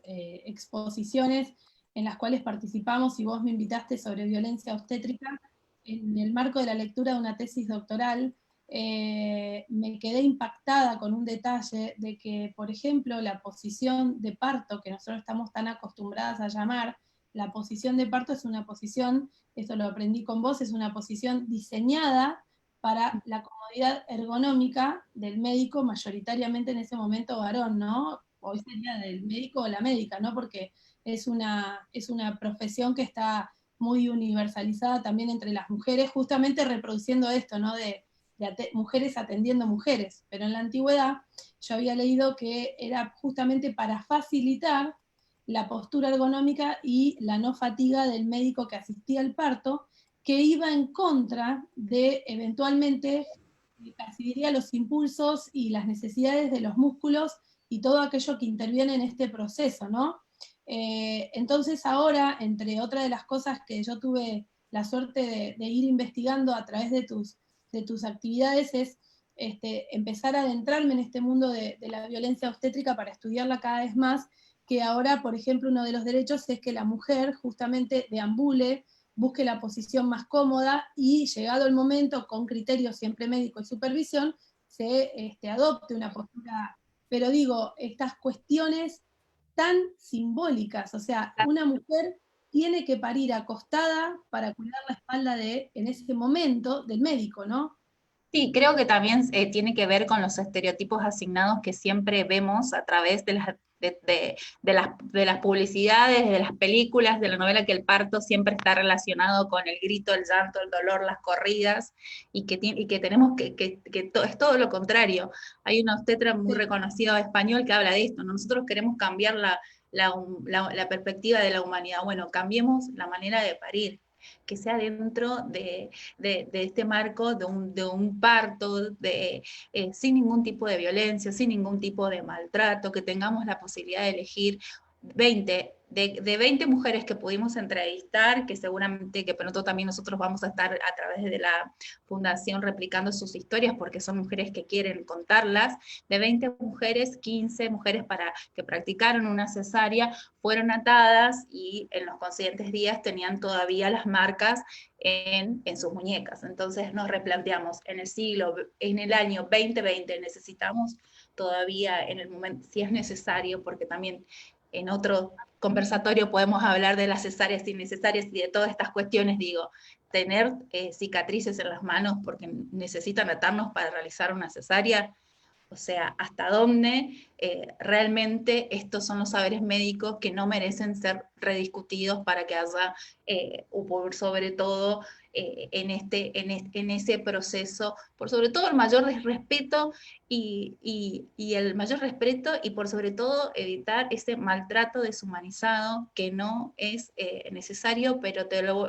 [SPEAKER 1] exposiciones en las cuales participamos y vos me invitaste sobre violencia obstétrica, en el marco de la lectura de una tesis doctoral, me quedé impactada con un detalle de que, por ejemplo, la posición de parto, que nosotros estamos tan acostumbradas a llamar, la posición de parto es una posición, esto lo aprendí con vos, es una posición diseñada para la comodidad ergonómica del médico, mayoritariamente en ese momento varón, ¿no? Hoy sería del médico o la médica, ¿no? Porque es una profesión que está muy universalizada también entre las mujeres, justamente reproduciendo esto, ¿no? De mujeres atendiendo mujeres. Pero en la antigüedad yo había leído que era justamente para facilitar la postura ergonómica y la no fatiga del médico que asistía al parto, que iba en contra de, eventualmente, casi diría, los impulsos y las necesidades de los músculos y todo aquello que interviene en este proceso, ¿no? Entonces ahora, entre otras de las cosas que yo tuve la suerte de ir investigando a través de tus actividades, es empezar a adentrarme en este mundo de la violencia obstétrica para estudiarla cada vez más, que ahora, por ejemplo, uno de los derechos es que la mujer justamente deambule, busque la posición más cómoda y, llegado el momento, con criterio siempre médico y supervisión, se adopte una postura. Pero digo, estas cuestiones tan simbólicas, o sea, una mujer tiene que parir acostada para cuidar la espalda en ese momento del médico, ¿no?
[SPEAKER 2] Sí, creo que también tiene que ver con los estereotipos asignados que siempre vemos a través de las publicidades, de las películas, de la novela, que el parto siempre está relacionado con el grito, el llanto, el dolor, las corridas, y que tenemos que es todo lo contrario. Hay un obstetra muy reconocido español que habla de esto, ¿no? Nosotros queremos cambiar la perspectiva de la humanidad. Bueno, cambiemos la manera de parir, que sea dentro de este marco de un parto, sin ningún tipo de violencia, sin ningún tipo de maltrato, que tengamos la posibilidad de elegir de 20 mujeres que pudimos entrevistar, que seguramente que pronto también nosotros vamos a estar a través de la fundación replicando sus historias, porque son mujeres que quieren contarlas, de 20 mujeres, 15 mujeres que practicaron una cesárea, fueron atadas y en los consiguientes días tenían todavía las marcas en sus muñecas. Entonces nos replanteamos, en el año 2020 necesitamos todavía en el momento, si es necesario, porque también en otro conversatorio podemos hablar de las cesáreas innecesarias y de todas estas cuestiones, digo, tener cicatrices en las manos porque necesitan atarnos para realizar una cesárea, o sea, hasta dónde realmente estos son los saberes médicos que no merecen ser rediscutidos para que haya, sobre todo en ese proceso, por sobre todo el mayor respeto y el mayor respeto y por sobre todo evitar ese maltrato deshumanizado que no es necesario, pero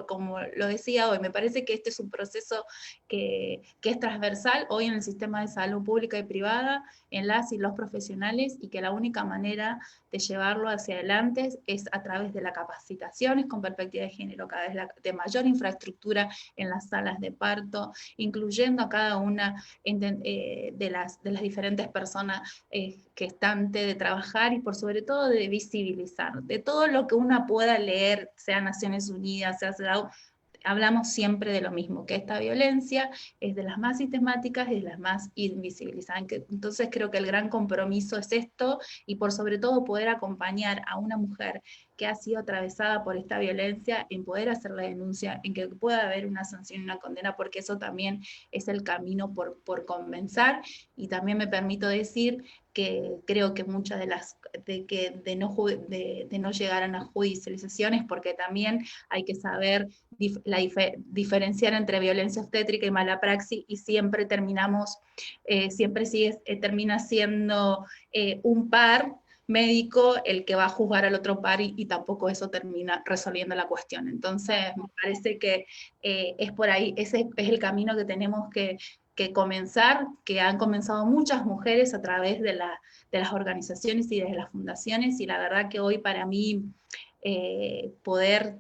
[SPEAKER 2] como lo decía hoy, me parece que este es un proceso que es transversal hoy en el sistema de salud pública y privada, en las y los profesionales, y que la única manera de llevarlo hacia adelante es a través de las capacitaciones con perspectiva de género, cada vez de mayor infraestructura en las salas de parto, incluyendo a cada una de las diferentes personas que están de trabajar, y por sobre todo de visibilizar, de todo lo que una pueda leer, sea Naciones Unidas, sea CEDAW, hablamos siempre de lo mismo, que esta violencia es de las más sistemáticas y de las más invisibilizadas. Entonces creo que el gran compromiso es esto, y por sobre todo poder acompañar a una mujer que ha sido atravesada por esta violencia en poder hacer la denuncia, en que pueda haber una sanción y una condena, porque eso también es el camino por comenzar. Y también me permito decir que creo que muchas de no llegar a las judicializaciones, porque también hay que saber diferenciar entre violencia obstétrica y mala praxis, y siempre termina siendo un par médico el que va a juzgar al otro par, y tampoco eso termina resolviendo la cuestión. Entonces me parece que es por ahí, ese es el camino que tenemos que comenzar, que han comenzado muchas mujeres a través de las organizaciones y de las fundaciones, y la verdad que hoy para mí poder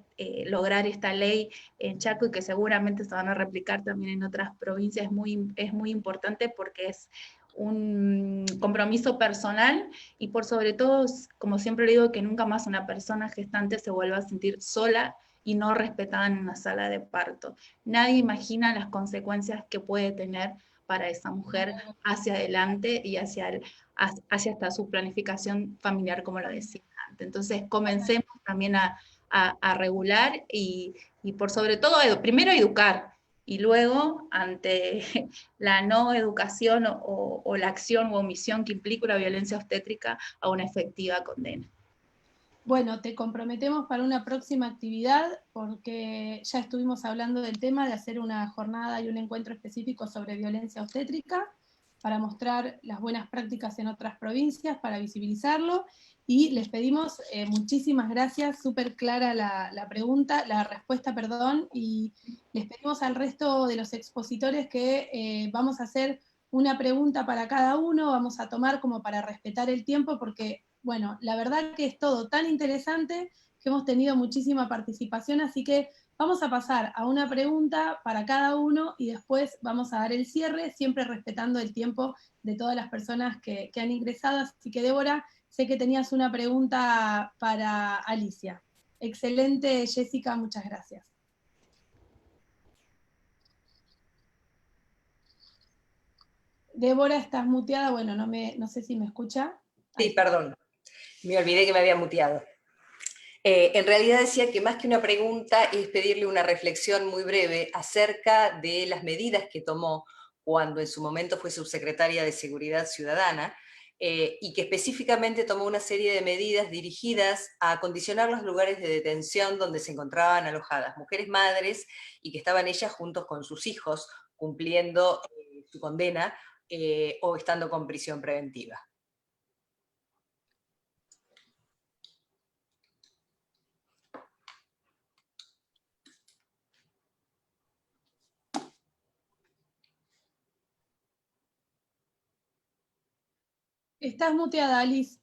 [SPEAKER 2] lograr esta ley en Chaco, y que seguramente se van a replicar también en otras provincias, es muy importante, porque es un compromiso personal, y por sobre todo, como siempre digo, que nunca más una persona gestante se vuelva a sentir sola y no respetada en una sala de parto. Nadie imagina las consecuencias que puede tener para esa mujer hacia adelante y hacia hasta su planificación familiar, como lo decía antes. Entonces, comencemos también a regular y por sobre todo, primero educar, y luego, ante la no educación o la acción o omisión que implica la violencia obstétrica, a una efectiva condena.
[SPEAKER 1] Bueno, te comprometemos para una próxima actividad, porque ya estuvimos hablando del tema de hacer una jornada y un encuentro específico sobre violencia obstétrica, para mostrar las buenas prácticas en otras provincias, para visibilizarlo, y les pedimos muchísimas gracias, súper clara la respuesta, y les pedimos al resto de los expositores que vamos a hacer una pregunta para cada uno, vamos a tomar como para respetar el tiempo, porque bueno, la verdad que es todo tan interesante que hemos tenido muchísima participación, así que vamos a pasar a una pregunta para cada uno y después vamos a dar el cierre, siempre respetando el tiempo de todas las personas que han ingresado. Así que, Débora, sé que tenías una pregunta para Alicia. Excelente, Jessica, muchas gracias. Débora, estás muteada, bueno, no sé si me escucha.
[SPEAKER 7] Sí, perdón, me olvidé que me había muteado. En realidad decía que más que una pregunta es pedirle una reflexión muy breve acerca de las medidas que tomó cuando en su momento fue subsecretaria de Seguridad Ciudadana, y que específicamente tomó una serie de medidas dirigidas a acondicionar los lugares de detención donde se encontraban alojadas mujeres madres, y que estaban ellas juntos con sus hijos cumpliendo su condena o estando con prisión preventiva.
[SPEAKER 1] Estás muteada, Alice.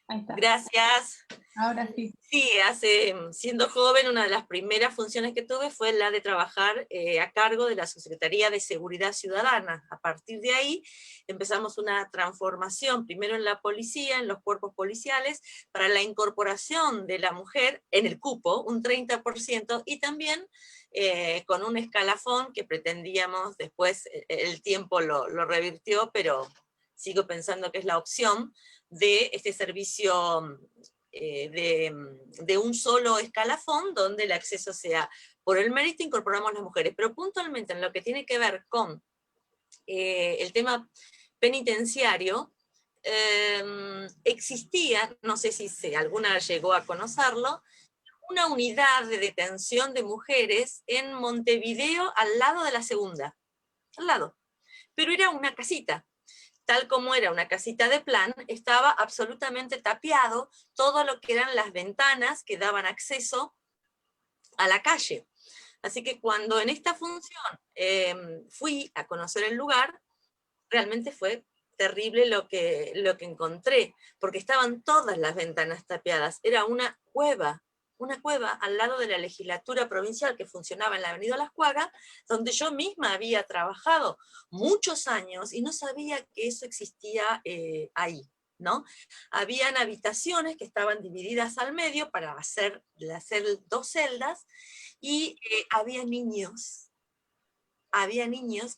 [SPEAKER 1] Ahí está.
[SPEAKER 3] Gracias.
[SPEAKER 1] Ahora sí.
[SPEAKER 3] Sí, siendo joven, una de las primeras funciones que tuve fue la de trabajar a cargo de la Subsecretaría de Seguridad Ciudadana. A partir de ahí empezamos una transformación, primero en la policía, en los cuerpos policiales, para la incorporación de la mujer en el cupo, un 30%, y también con un escalafón que pretendíamos, después el tiempo lo revirtió, pero sigo pensando que es la opción de este servicio de un solo escalafón, donde el acceso sea por el mérito, incorporamos a las mujeres. Pero puntualmente en lo que tiene que ver con el tema penitenciario, existía, no sé si alguna llegó a conocerlo, una unidad de detención de mujeres en Montevideo, al lado de la segunda, al lado. Pero era una casita. Tal como era una casita de plan, estaba absolutamente tapiado todo lo que eran las ventanas que daban acceso a la calle. Así que cuando en esta función fui a conocer el lugar, realmente fue terrible lo que encontré, porque estaban todas las ventanas tapiadas. Era una cueva al lado de la legislatura provincial que funcionaba en la avenida Las Cuagas, donde yo misma había trabajado muchos años y no sabía que eso existía ahí, ¿no? Habían habitaciones que estaban divididas al medio para hacer 2 celdas, y había niños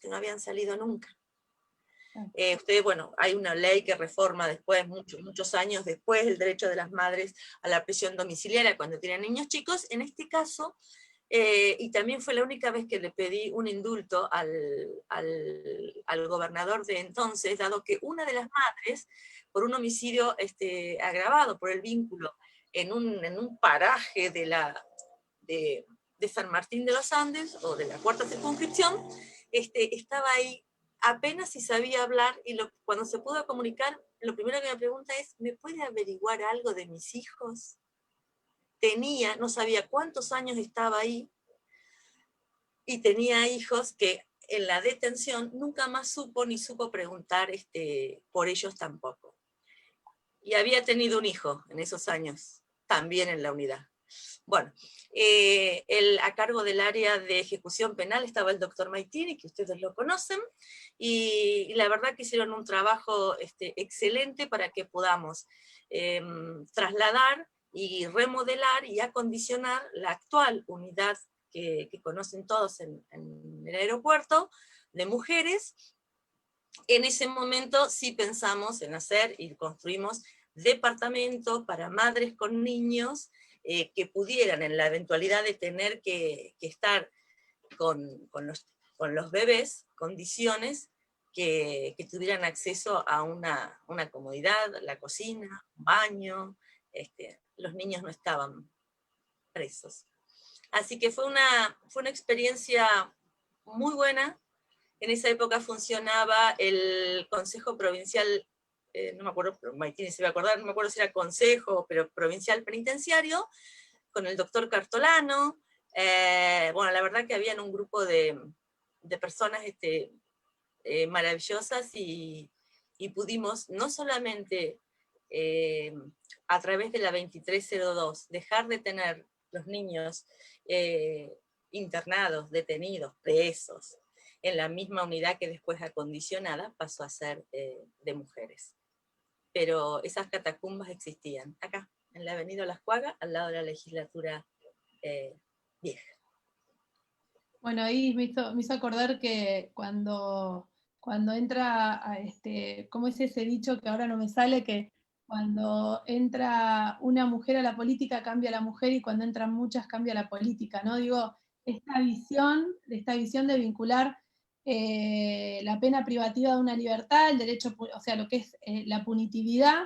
[SPEAKER 3] que no habían salido nunca. Ustedes, bueno, hay una ley que reforma después, muchos años después, el derecho de las madres a la prisión domiciliaria cuando tienen niños chicos. En este caso, y también fue la única vez que le pedí un indulto al gobernador de entonces, dado que una de las madres, por un homicidio agravado por el vínculo en un paraje de San Martín de los Andes, o de la cuarta circunscripción, estaba ahí apenas si sabía hablar, y cuando se pudo comunicar, lo primero que me pregunta es, ¿me puede averiguar algo de mis hijos? No sabía cuántos años estaba ahí, y tenía hijos que en la detención nunca más supo preguntar por ellos tampoco. Y había tenido un hijo en esos años, también en la unidad. Bueno, a cargo del área de ejecución penal estaba el doctor Maitini, que ustedes lo conocen, y la verdad que hicieron un trabajo excelente para que podamos trasladar y remodelar y acondicionar la actual unidad que conocen todos en el aeropuerto de mujeres. En ese momento sí pensamos en hacer y construimos departamentos para madres con niños, que pudieran, en la eventualidad de tener que estar con los bebés, condiciones que tuvieran acceso a una comodidad, la cocina, un baño. Los niños no estaban presos. Así que fue una experiencia muy buena. En esa época funcionaba el Consejo Provincial, no me acuerdo, Maitini se va a acordar, no me acuerdo si era Consejo, pero Provincial Penitenciario, con el doctor Cartolano. Bueno, la verdad que habían un grupo de personas maravillosas, y pudimos no solamente a través de la 2302 dejar de tener los niños internados, detenidos, presos, en la misma unidad que después acondicionada pasó a ser de mujeres. Pero esas catacumbas existían, acá, en la avenida Las Cuagas, al lado de la legislatura vieja.
[SPEAKER 1] Bueno, ahí me hizo acordar que cuando entra, ¿cómo es ese dicho que ahora no me sale? Que cuando entra una mujer a la política cambia la mujer, y cuando entran muchas cambia la política, ¿no? Digo, esta visión de vincular la pena privativa de una libertad, el derecho, o sea, lo que es la punitividad,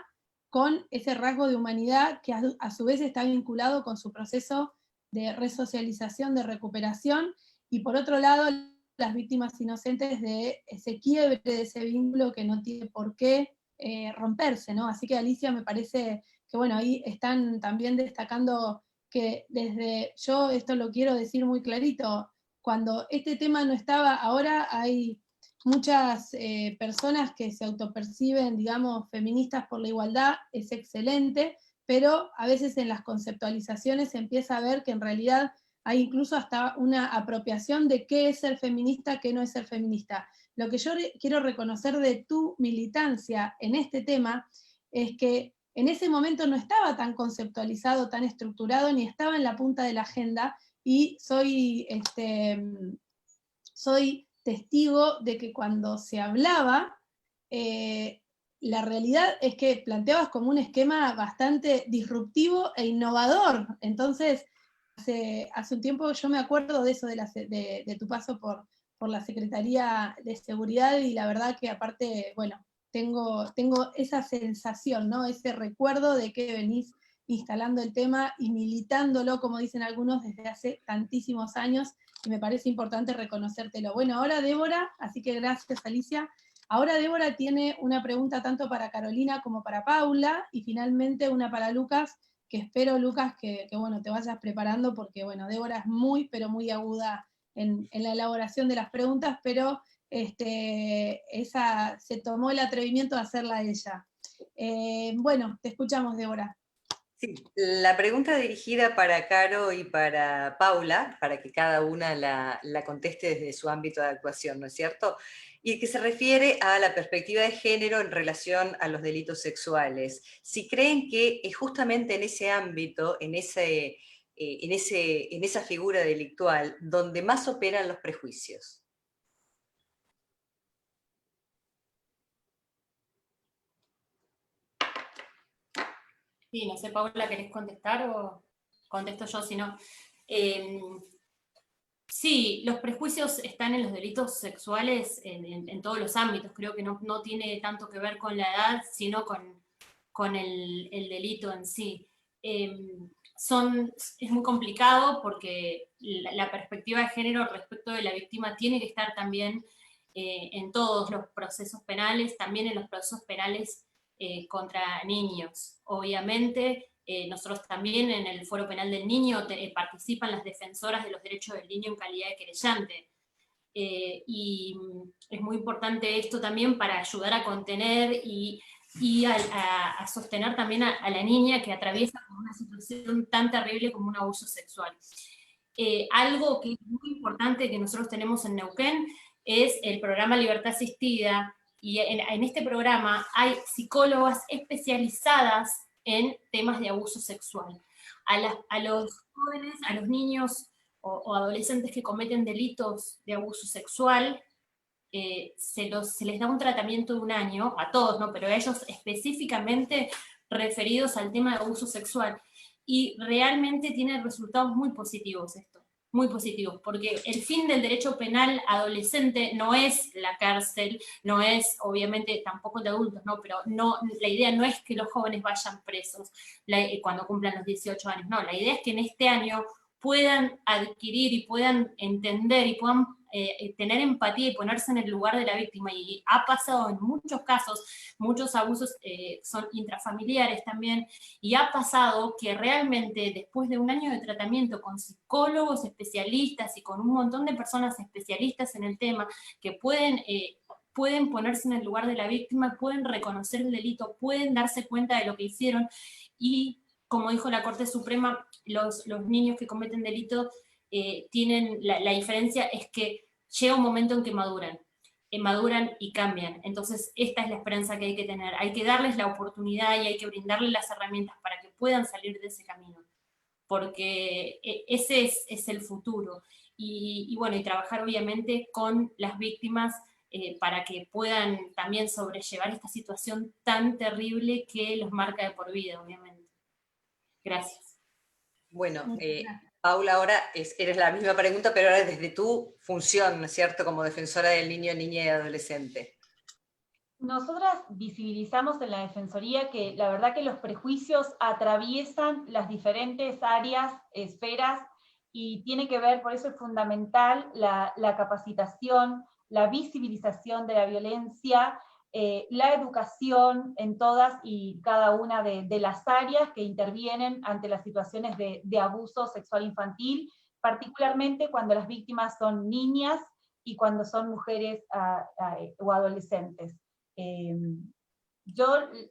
[SPEAKER 1] con ese rasgo de humanidad que a su vez está vinculado con su proceso de resocialización, de recuperación, y por otro lado, las víctimas inocentes de ese quiebre, de ese vínculo que no tiene por qué romperse, ¿no? Así que, Alicia, me parece que, bueno, ahí están también destacando que yo esto lo quiero decir muy clarito, cuando este tema no estaba, ahora hay muchas personas que se autoperciben, digamos, feministas por la igualdad, es excelente, pero a veces en las conceptualizaciones se empieza a ver que en realidad hay incluso hasta una apropiación de qué es ser feminista, qué no es ser feminista. Lo que yo quiero reconocer de tu militancia en este tema es que en ese momento no estaba tan conceptualizado, tan estructurado, ni estaba en la punta de la agenda, y soy testigo de que cuando se hablaba, la realidad es que planteabas como un esquema bastante disruptivo e innovador. Entonces, hace un tiempo yo me acuerdo de eso, de tu paso por la Secretaría de Seguridad, y la verdad que aparte, bueno, tengo esa sensación, ¿no? Ese recuerdo de que venís instalando el tema y militándolo, como dicen algunos, desde hace tantísimos años, y me parece importante reconocértelo. Bueno, ahora Débora, así que gracias Alicia. Ahora Débora tiene una pregunta tanto para Carolina como para Paula, y finalmente una para Lucas, que espero, Lucas, que bueno, te vayas preparando, porque bueno, Débora es muy, pero muy aguda en la elaboración de las preguntas, pero esa se tomó el atrevimiento de hacerla ella. Bueno, te escuchamos, Débora.
[SPEAKER 7] Sí, la pregunta dirigida para Caro y para Paula, para que cada una la conteste desde su ámbito de actuación, ¿no es cierto? Y que se refiere a la perspectiva de género en relación a los delitos sexuales. Si creen que es justamente en ese ámbito, en esa figura delictual, donde más operan los prejuicios.
[SPEAKER 4] Sí, no sé, Paula, ¿querés contestar o contesto yo? Si no. Sí, los prejuicios están en los delitos sexuales en todos los ámbitos. Creo que no tiene tanto que ver con la edad, sino con el delito en sí. Es muy complicado porque la perspectiva de género respecto de la víctima tiene que estar también en todos los procesos penales, también en los procesos penales contra niños. Obviamente, nosotros también en el Foro Penal del Niño participan las defensoras de los derechos del niño en calidad de querellante. Y es muy importante esto también para ayudar a contener y a sostener también a la niña que atraviesa por una situación tan terrible como un abuso sexual. Algo que es muy importante que nosotros tenemos en Neuquén es el programa Libertad Asistida, y en este programa hay psicólogas especializadas en temas de abuso sexual. A los jóvenes, a los niños o adolescentes que cometen delitos de abuso sexual, se les da un tratamiento de 1 año, a todos, ¿no? Pero a ellos específicamente referidos al tema de abuso sexual. Y realmente tiene resultados muy positivos esto, muy positivos, porque el fin del derecho penal adolescente no es la cárcel, no es, obviamente, tampoco de adultos, ¿no? Pero la idea no es que los jóvenes vayan presos cuando cumplan los 18 años, no, la idea es que en este año puedan adquirir y puedan entender y puedan tener empatía y ponerse en el lugar de la víctima. Y ha pasado en muchos casos, muchos abusos son intrafamiliares también, y ha pasado que realmente después de 1 año de tratamiento con psicólogos especialistas y con un montón de personas especialistas en el tema que pueden ponerse en el lugar de la víctima, pueden reconocer el delito, pueden darse cuenta de lo que hicieron, y como dijo la Corte Suprema, los niños que cometen delito tienen, la diferencia es que llega un momento en que maduran y cambian. Entonces esta es la esperanza que hay que tener. Hay que darles la oportunidad y hay que brindarles las herramientas para que puedan salir de ese camino, porque ese es el futuro. Y bueno, y trabajar obviamente con las víctimas para que puedan también sobrellevar esta situación tan terrible que los marca de por vida, obviamente. Gracias.
[SPEAKER 7] Bueno, Paula, ahora eres la misma pregunta, pero ahora desde tu función, ¿no es cierto?, como defensora del niño, niña y adolescente.
[SPEAKER 5] Nosotras visibilizamos en la Defensoría que la verdad que los prejuicios atraviesan las diferentes áreas, esferas, y tiene que ver, por eso es fundamental la capacitación, la visibilización de la violencia, la educación en todas y cada una de las áreas que intervienen ante las situaciones de abuso sexual infantil, particularmente cuando las víctimas son niñas y cuando son mujeres o adolescentes.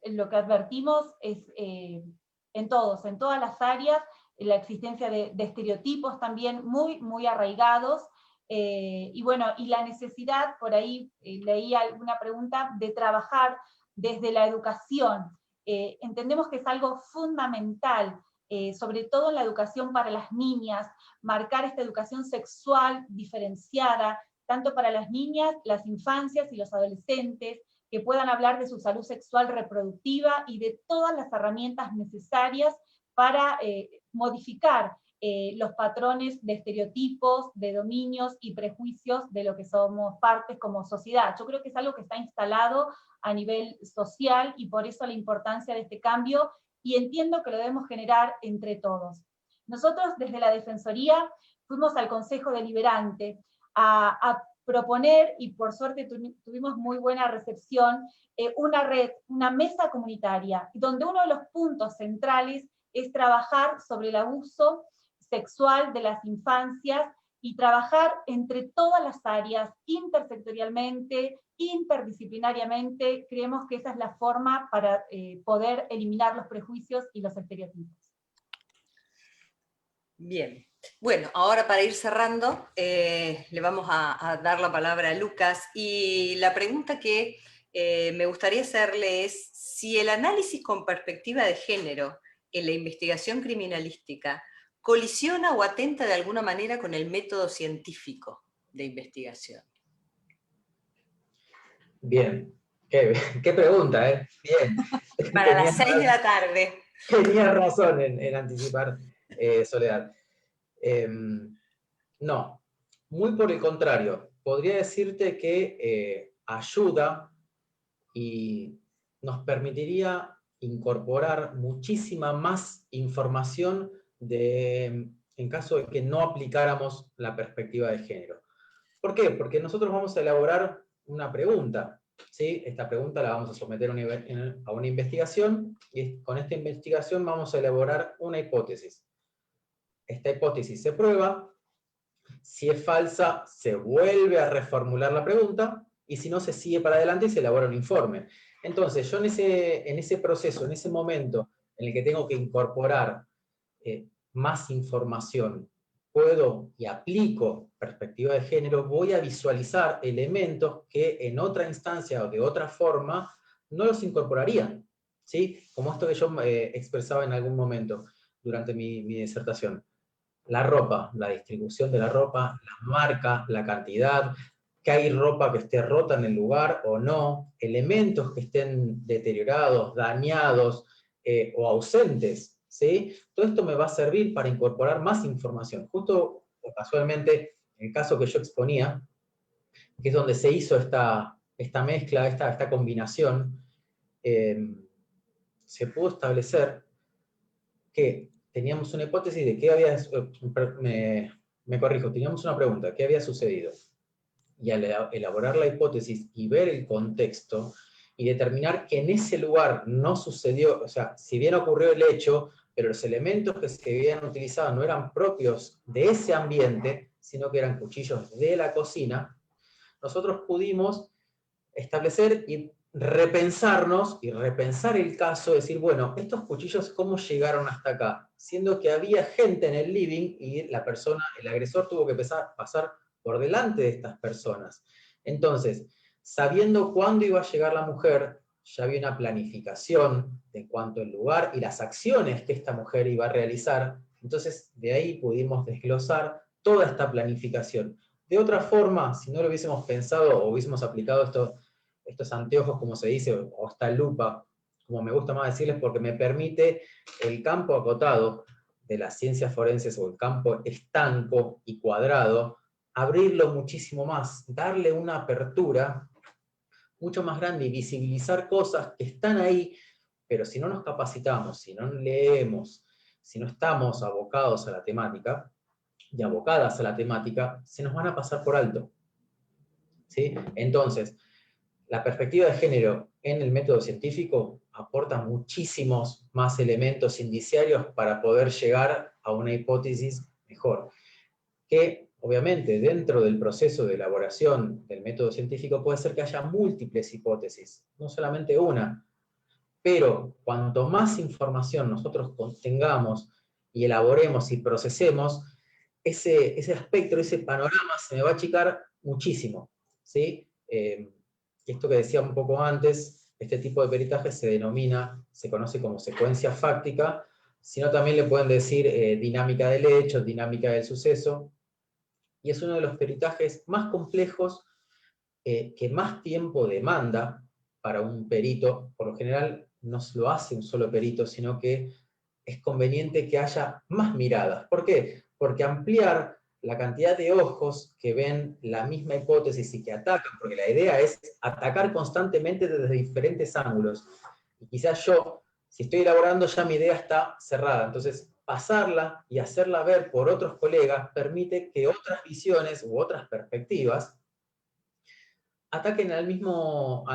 [SPEAKER 5] Lo que advertimos es en todas las áreas, la existencia de estereotipos también muy arraigados, y bueno, y la necesidad, por ahí leí alguna pregunta, de trabajar desde la educación. Entendemos que es algo fundamental, sobre todo en la educación para las niñas, marcar esta educación sexual diferenciada, tanto para las niñas, las infancias y los adolescentes, que puedan hablar de su salud sexual reproductiva y de todas las herramientas necesarias para modificar los patrones de estereotipos, de dominios y prejuicios de lo que somos partes como sociedad. Yo creo que es algo que está instalado a nivel social y por eso la importancia de este cambio, y entiendo que lo debemos generar entre todos. Nosotros desde la Defensoría fuimos al Consejo Deliberante a proponer, y por suerte tuvimos muy buena recepción, una red, una mesa comunitaria, donde uno de los puntos centrales es trabajar sobre el abuso sexual de las infancias y trabajar entre todas las áreas, intersectorialmente, interdisciplinariamente. Creemos que esa es la forma para poder eliminar los prejuicios y los estereotipos.
[SPEAKER 7] Bien, bueno, ahora para ir cerrando, le vamos a dar la palabra a Lucas, y la pregunta que me gustaría hacerle es si el análisis con perspectiva de género en la investigación criminalística colisiona o atenta de alguna manera con el método científico de investigación.
[SPEAKER 6] Bien, qué pregunta, ¿eh? Bien.
[SPEAKER 7] Para las 6 de la tarde.
[SPEAKER 6] Tenía razón en anticipar, Soledad. No, muy por el contrario. Podría decirte que ayuda y nos permitiría incorporar muchísima más información en caso de que no aplicáramos la perspectiva de género. ¿Por qué? Porque nosotros vamos a elaborar una pregunta, ¿sí? Esta pregunta la vamos a someter a una investigación, y con esta investigación vamos a elaborar una hipótesis. Esta hipótesis se prueba, si es falsa se vuelve a reformular la pregunta, y si no se sigue para adelante y se elabora un informe. Entonces yo en ese proceso, en ese momento en el que tengo que incorporar más información, puedo y aplico perspectiva de género, voy a visualizar elementos que en otra instancia o de otra forma no los incorporaría, ¿sí? Como esto que yo expresaba en algún momento durante mi disertación. La ropa, la distribución de la ropa, las marcas, la cantidad, que hay ropa que esté rota en el lugar o no, elementos que estén deteriorados, dañados o ausentes, ¿sí? Todo esto me va a servir para incorporar más información. Justo o casualmente, en el caso que yo exponía, que es donde se hizo esta mezcla, esta combinación, se pudo establecer que teníamos una hipótesis de qué había, me corrijo, teníamos una pregunta, ¿qué había sucedido? Y al elaborar la hipótesis y ver el contexto, y determinar que en ese lugar no sucedió, o sea, si bien ocurrió el hecho, pero los elementos que se habían utilizado no eran propios de ese ambiente, sino que eran cuchillos de la cocina, nosotros pudimos establecer y repensarnos y repensar el caso, decir, bueno, estos cuchillos ¿cómo llegaron hasta acá? Siendo que había gente en el living y la persona, el agresor tuvo que pasar por delante de estas personas. Entonces, sabiendo cuándo iba a llegar la mujer, ya había una planificación de cuanto al lugar y las acciones que esta mujer iba a realizar. Entonces, de ahí pudimos desglosar toda esta planificación. De otra forma, si no lo hubiésemos pensado o hubiésemos aplicado estos anteojos, como se dice, o esta lupa, como me gusta más decirles, porque me permite el campo acotado de las ciencias forenses, o el campo estanco y cuadrado, abrirlo muchísimo más, darle una apertura mucho más grande y visibilizar cosas que están ahí, pero si no nos capacitamos, si no leemos, si no estamos abocados a la temática, y abocadas a la temática, se nos van a pasar por alto, ¿sí? Entonces, la perspectiva de género en el método científico aporta muchísimos más elementos indiciarios para poder llegar a una hipótesis mejor. Que Obviamente, dentro del proceso de elaboración del método científico puede ser que haya múltiples hipótesis, no solamente una, pero cuanto más información nosotros tengamos y elaboremos y procesemos, ese espectro, ese panorama se me va a achicar muchísimo, ¿sí? Esto que decía un poco antes, este tipo de peritaje se conoce como secuencia fáctica, sino también le pueden decir dinámica del hecho, dinámica del suceso, y es uno de los peritajes más complejos, que más tiempo demanda para un perito. Por lo general no se lo hace un solo perito, sino que es conveniente que haya más miradas. ¿Por qué? Porque ampliar la cantidad de ojos que ven la misma hipótesis y que atacan, porque la idea es atacar constantemente desde diferentes ángulos. Y quizás yo, si estoy elaborando, ya mi idea está cerrada. Entonces, pasarla y hacerla ver por otros colegas permite que otras visiones u otras perspectivas ataquen al mismo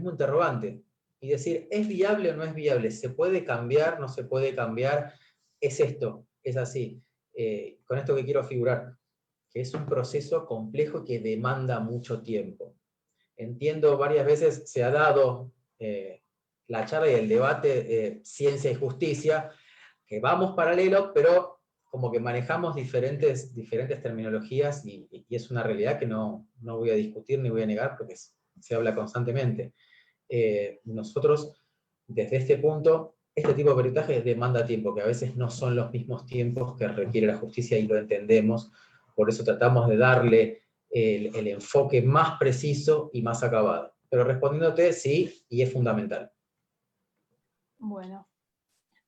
[SPEAKER 6] interrogante y decir, ¿es viable o no es viable? ¿Se puede cambiar? ¿No se puede cambiar? Es esto, es así. Con esto que quiero figurar, que es un proceso complejo que demanda mucho tiempo. Entiendo, varias veces se ha dado la charla y el debate ciencia y justicia, que vamos paralelos, pero como que manejamos diferentes terminologías y es una realidad que no voy a discutir ni voy a negar porque se habla constantemente. Nosotros, desde este punto, este tipo de peritaje demanda tiempo, que a veces no son los mismos tiempos que requiere la justicia y lo entendemos, por eso tratamos de darle el enfoque más preciso y más acabado. Pero respondiéndote, sí, y es fundamental.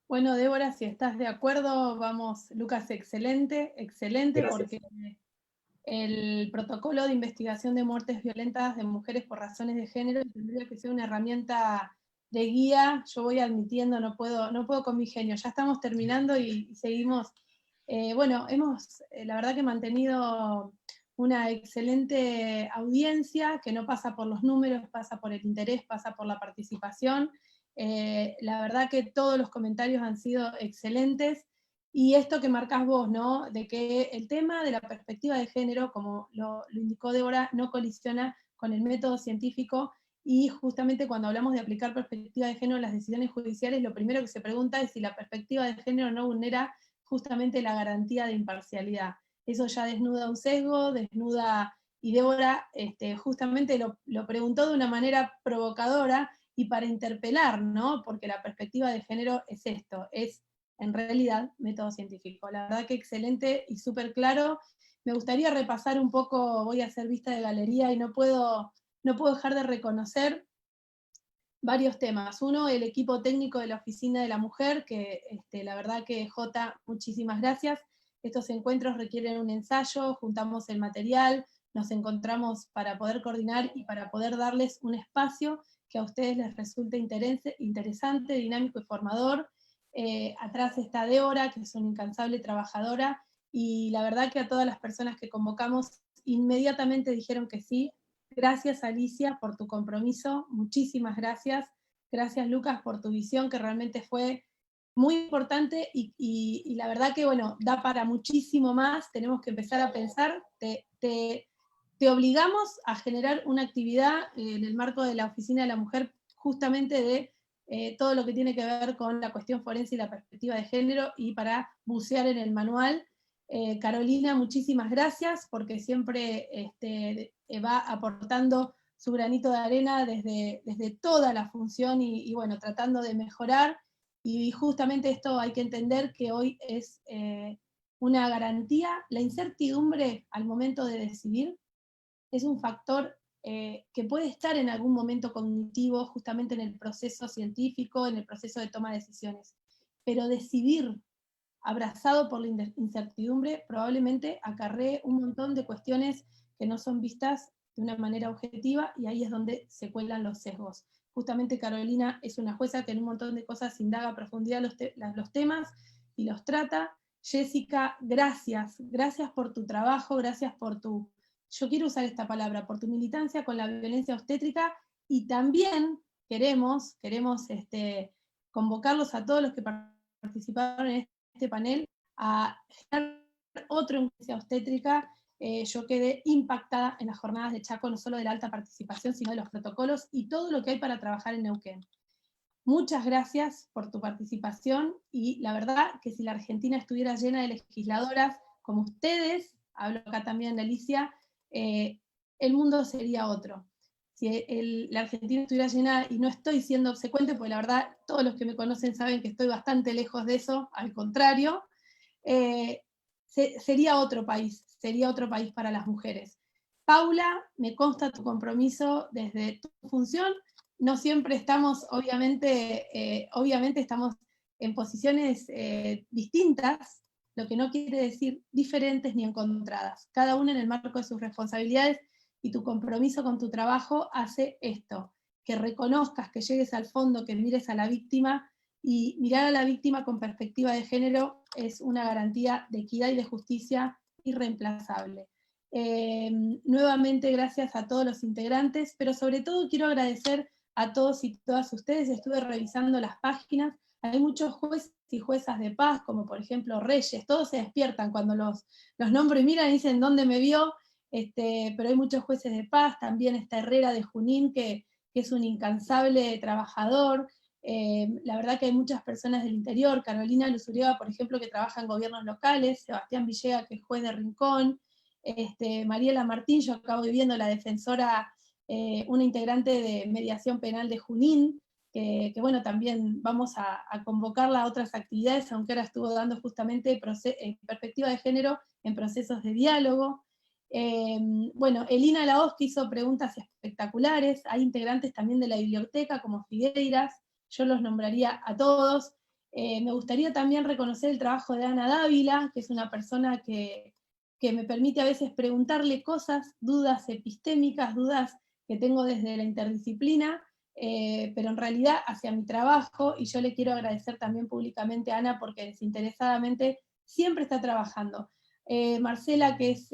[SPEAKER 1] Bueno, Débora, si estás de acuerdo, vamos, Lucas, excelente,
[SPEAKER 6] Gracias.
[SPEAKER 1] porque el protocolo de investigación de muertes violentas de mujeres por razones de género tendría que ser una herramienta de guía. Yo voy admitiendo, no puedo con mi genio. Ya estamos terminando y seguimos. Bueno, hemos, la verdad que mantenido una excelente audiencia que no pasa por los números, pasa por el interés, pasa por la participación. La verdad que todos los comentarios han sido excelentes. Y esto que marcás vos, ¿no? De que el tema de la perspectiva de género, como lo indicó Débora, no colisiona con el método científico, y justamente cuando hablamos de aplicar perspectiva de género en las decisiones judiciales, lo primero que se pregunta es si la perspectiva de género no vulnera justamente la garantía de imparcialidad. Eso ya desnuda un sesgo, y Débora justamente lo preguntó de una manera provocadora y para interpelar, ¿no? Porque la perspectiva de género es esto, es en realidad método científico. La verdad que excelente y súper claro. Me gustaría repasar un poco, voy a hacer vista de galería y no puedo dejar de reconocer varios temas. Uno, el equipo técnico de la Oficina de la Mujer, que la verdad que Jota, muchísimas gracias. Estos encuentros requieren un ensayo, juntamos el material, nos encontramos para poder coordinar y para poder darles un espacio que a ustedes les resulte interesante, dinámico y formador. Atrás está Débora, que es una incansable trabajadora, y la verdad que a todas las personas que convocamos inmediatamente dijeron que sí. Gracias, Alicia, por tu compromiso, muchísimas gracias. Gracias, Lucas, por tu visión, que realmente fue muy importante, y la verdad que, bueno, da para muchísimo más. Tenemos que empezar a pensar, te obligamos a generar una actividad en el marco de la Oficina de la Mujer, justamente de todo lo que tiene que ver con la cuestión forense y la perspectiva de género, y para bucear en el manual. Carolina, muchísimas gracias, porque siempre va aportando su granito de arena desde toda la función y bueno, tratando de mejorar, y justamente esto hay que entender que hoy es una garantía. La incertidumbre al momento de decidir es un factor que puede estar en algún momento cognitivo, justamente en el proceso científico, en el proceso de toma de decisiones, pero decidir abrazado por la incertidumbre probablemente acarree un montón de cuestiones que no son vistas de una manera objetiva, y ahí es donde se cuelan los sesgos. Justamente Carolina es una jueza que en un montón de cosas indaga a profundidad los temas y los trata. Jessica, gracias por tu trabajo, gracias por tu, yo quiero usar esta palabra, por tu militancia con la violencia obstétrica, y también queremos convocarlos a todos los que participaron en este panel a generar otro en ciencia obstétrica, yo quedé impactada en las jornadas de Chaco, no solo de la alta participación, sino de los protocolos y todo lo que hay para trabajar en Neuquén. Muchas gracias por tu participación, y la verdad que si la Argentina estuviera llena de legisladoras como ustedes, hablo acá también de Alicia, el mundo sería otro. Si la Argentina estuviera llena, y no estoy siendo obsecuente, porque la verdad todos los que me conocen saben que estoy bastante lejos de eso, al contrario, sería otro país para las mujeres. Paula, me consta tu compromiso desde tu función. No siempre estamos, obviamente estamos en posiciones distintas, lo que no quiere decir diferentes ni encontradas, cada una en el marco de sus responsabilidades, y tu compromiso con tu trabajo hace esto, que reconozcas, que llegues al fondo, que mires a la víctima, y mirar a la víctima con perspectiva de género es una garantía de equidad y de justicia irreemplazable. Nuevamente gracias a todos los integrantes, pero sobre todo quiero agradecer a todos y todas ustedes. Estuve revisando las páginas, hay muchos jueces y juezas de paz, como por ejemplo Reyes, todos se despiertan cuando los nombro y miran y dicen ¿dónde me vio? Pero hay muchos jueces de paz, también está Herrera de Junín, que es un incansable trabajador. La verdad que hay muchas personas del interior, Carolina Luzuriaga, por ejemplo, que trabaja en gobiernos locales, Sebastián Villega, que es juez de Rincón, Mariela Martín, yo acabo viviendo, la defensora, una integrante de mediación penal de Junín, que bueno, también vamos a convocarla a otras actividades, aunque ahora estuvo dando justamente perspectiva de género en procesos de diálogo. Bueno, Elina Laoz, que hizo preguntas espectaculares, hay integrantes también de la biblioteca como Figueiras, yo los nombraría a todos. Me gustaría también reconocer el trabajo de Ana Dávila, que es una persona que me permite a veces preguntarle cosas, dudas epistémicas, dudas que tengo desde la interdisciplina, pero en realidad hacia mi trabajo, y yo le quiero agradecer también públicamente a Ana porque desinteresadamente siempre está trabajando. Marcela, que es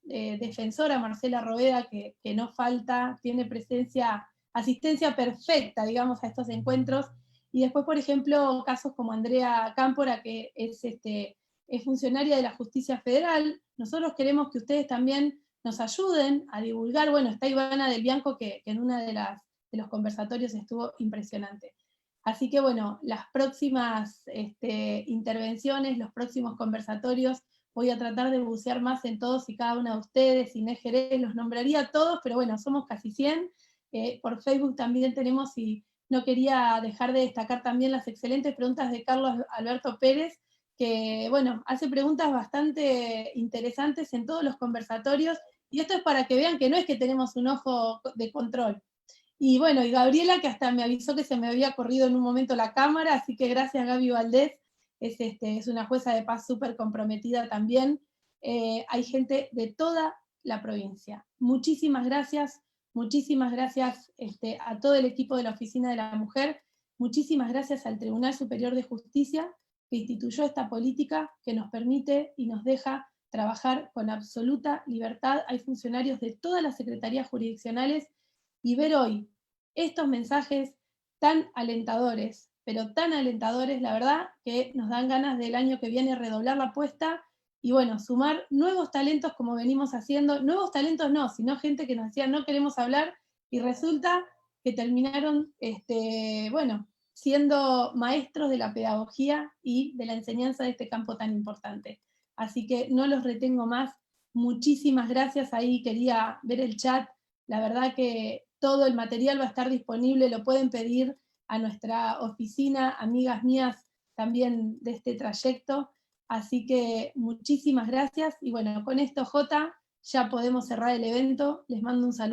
[SPEAKER 1] defensora, Marcela Roveda, que no falta, tiene presencia, asistencia perfecta, digamos, a estos encuentros. Y después, por ejemplo, casos como Andrea Cámpora, que es funcionaria de la Justicia Federal. Nosotros queremos que ustedes también nos ayuden a divulgar. Bueno, está Ivana del Bianco, que en una de los conversatorios estuvo impresionante. Así que bueno, las próximas intervenciones, los próximos conversatorios, voy a tratar de bucear más en todos y cada una de ustedes. Inés Jerez, los nombraría a todos, pero bueno, somos casi 100. Por Facebook también tenemos, y no quería dejar de destacar también las excelentes preguntas de Carlos Alberto Pérez, que bueno, hace preguntas bastante interesantes en todos los conversatorios, y esto es para que vean que no es que tenemos un ojo de control. Y bueno, y Gabriela, que hasta me avisó que se me había corrido en un momento la cámara, así que gracias Gaby Valdés, es una jueza de paz súper comprometida también. Hay gente de toda la provincia. Muchísimas gracias a todo el equipo de la Oficina de la Mujer, muchísimas gracias al Tribunal Superior de Justicia, que instituyó esta política que nos permite y nos deja trabajar con absoluta libertad. Hay funcionarios de todas las secretarías jurisdiccionales, y ver hoy estos mensajes tan alentadores, pero tan alentadores, la verdad que nos dan ganas del año que viene redoblar la apuesta y bueno, sumar nuevos talentos como venimos haciendo. Nuevos talentos no, sino gente que nos decía no queremos hablar, y resulta que terminaron siendo maestros de la pedagogía y de la enseñanza de este campo tan importante. Así que no los retengo más. Muchísimas gracias. Ahí quería ver el chat. La verdad que todo el material va a estar disponible, lo pueden pedir a nuestra oficina, amigas mías también de este trayecto. Así que muchísimas gracias. Y bueno, con esto, Jota, ya podemos cerrar el evento. Les mando un saludo.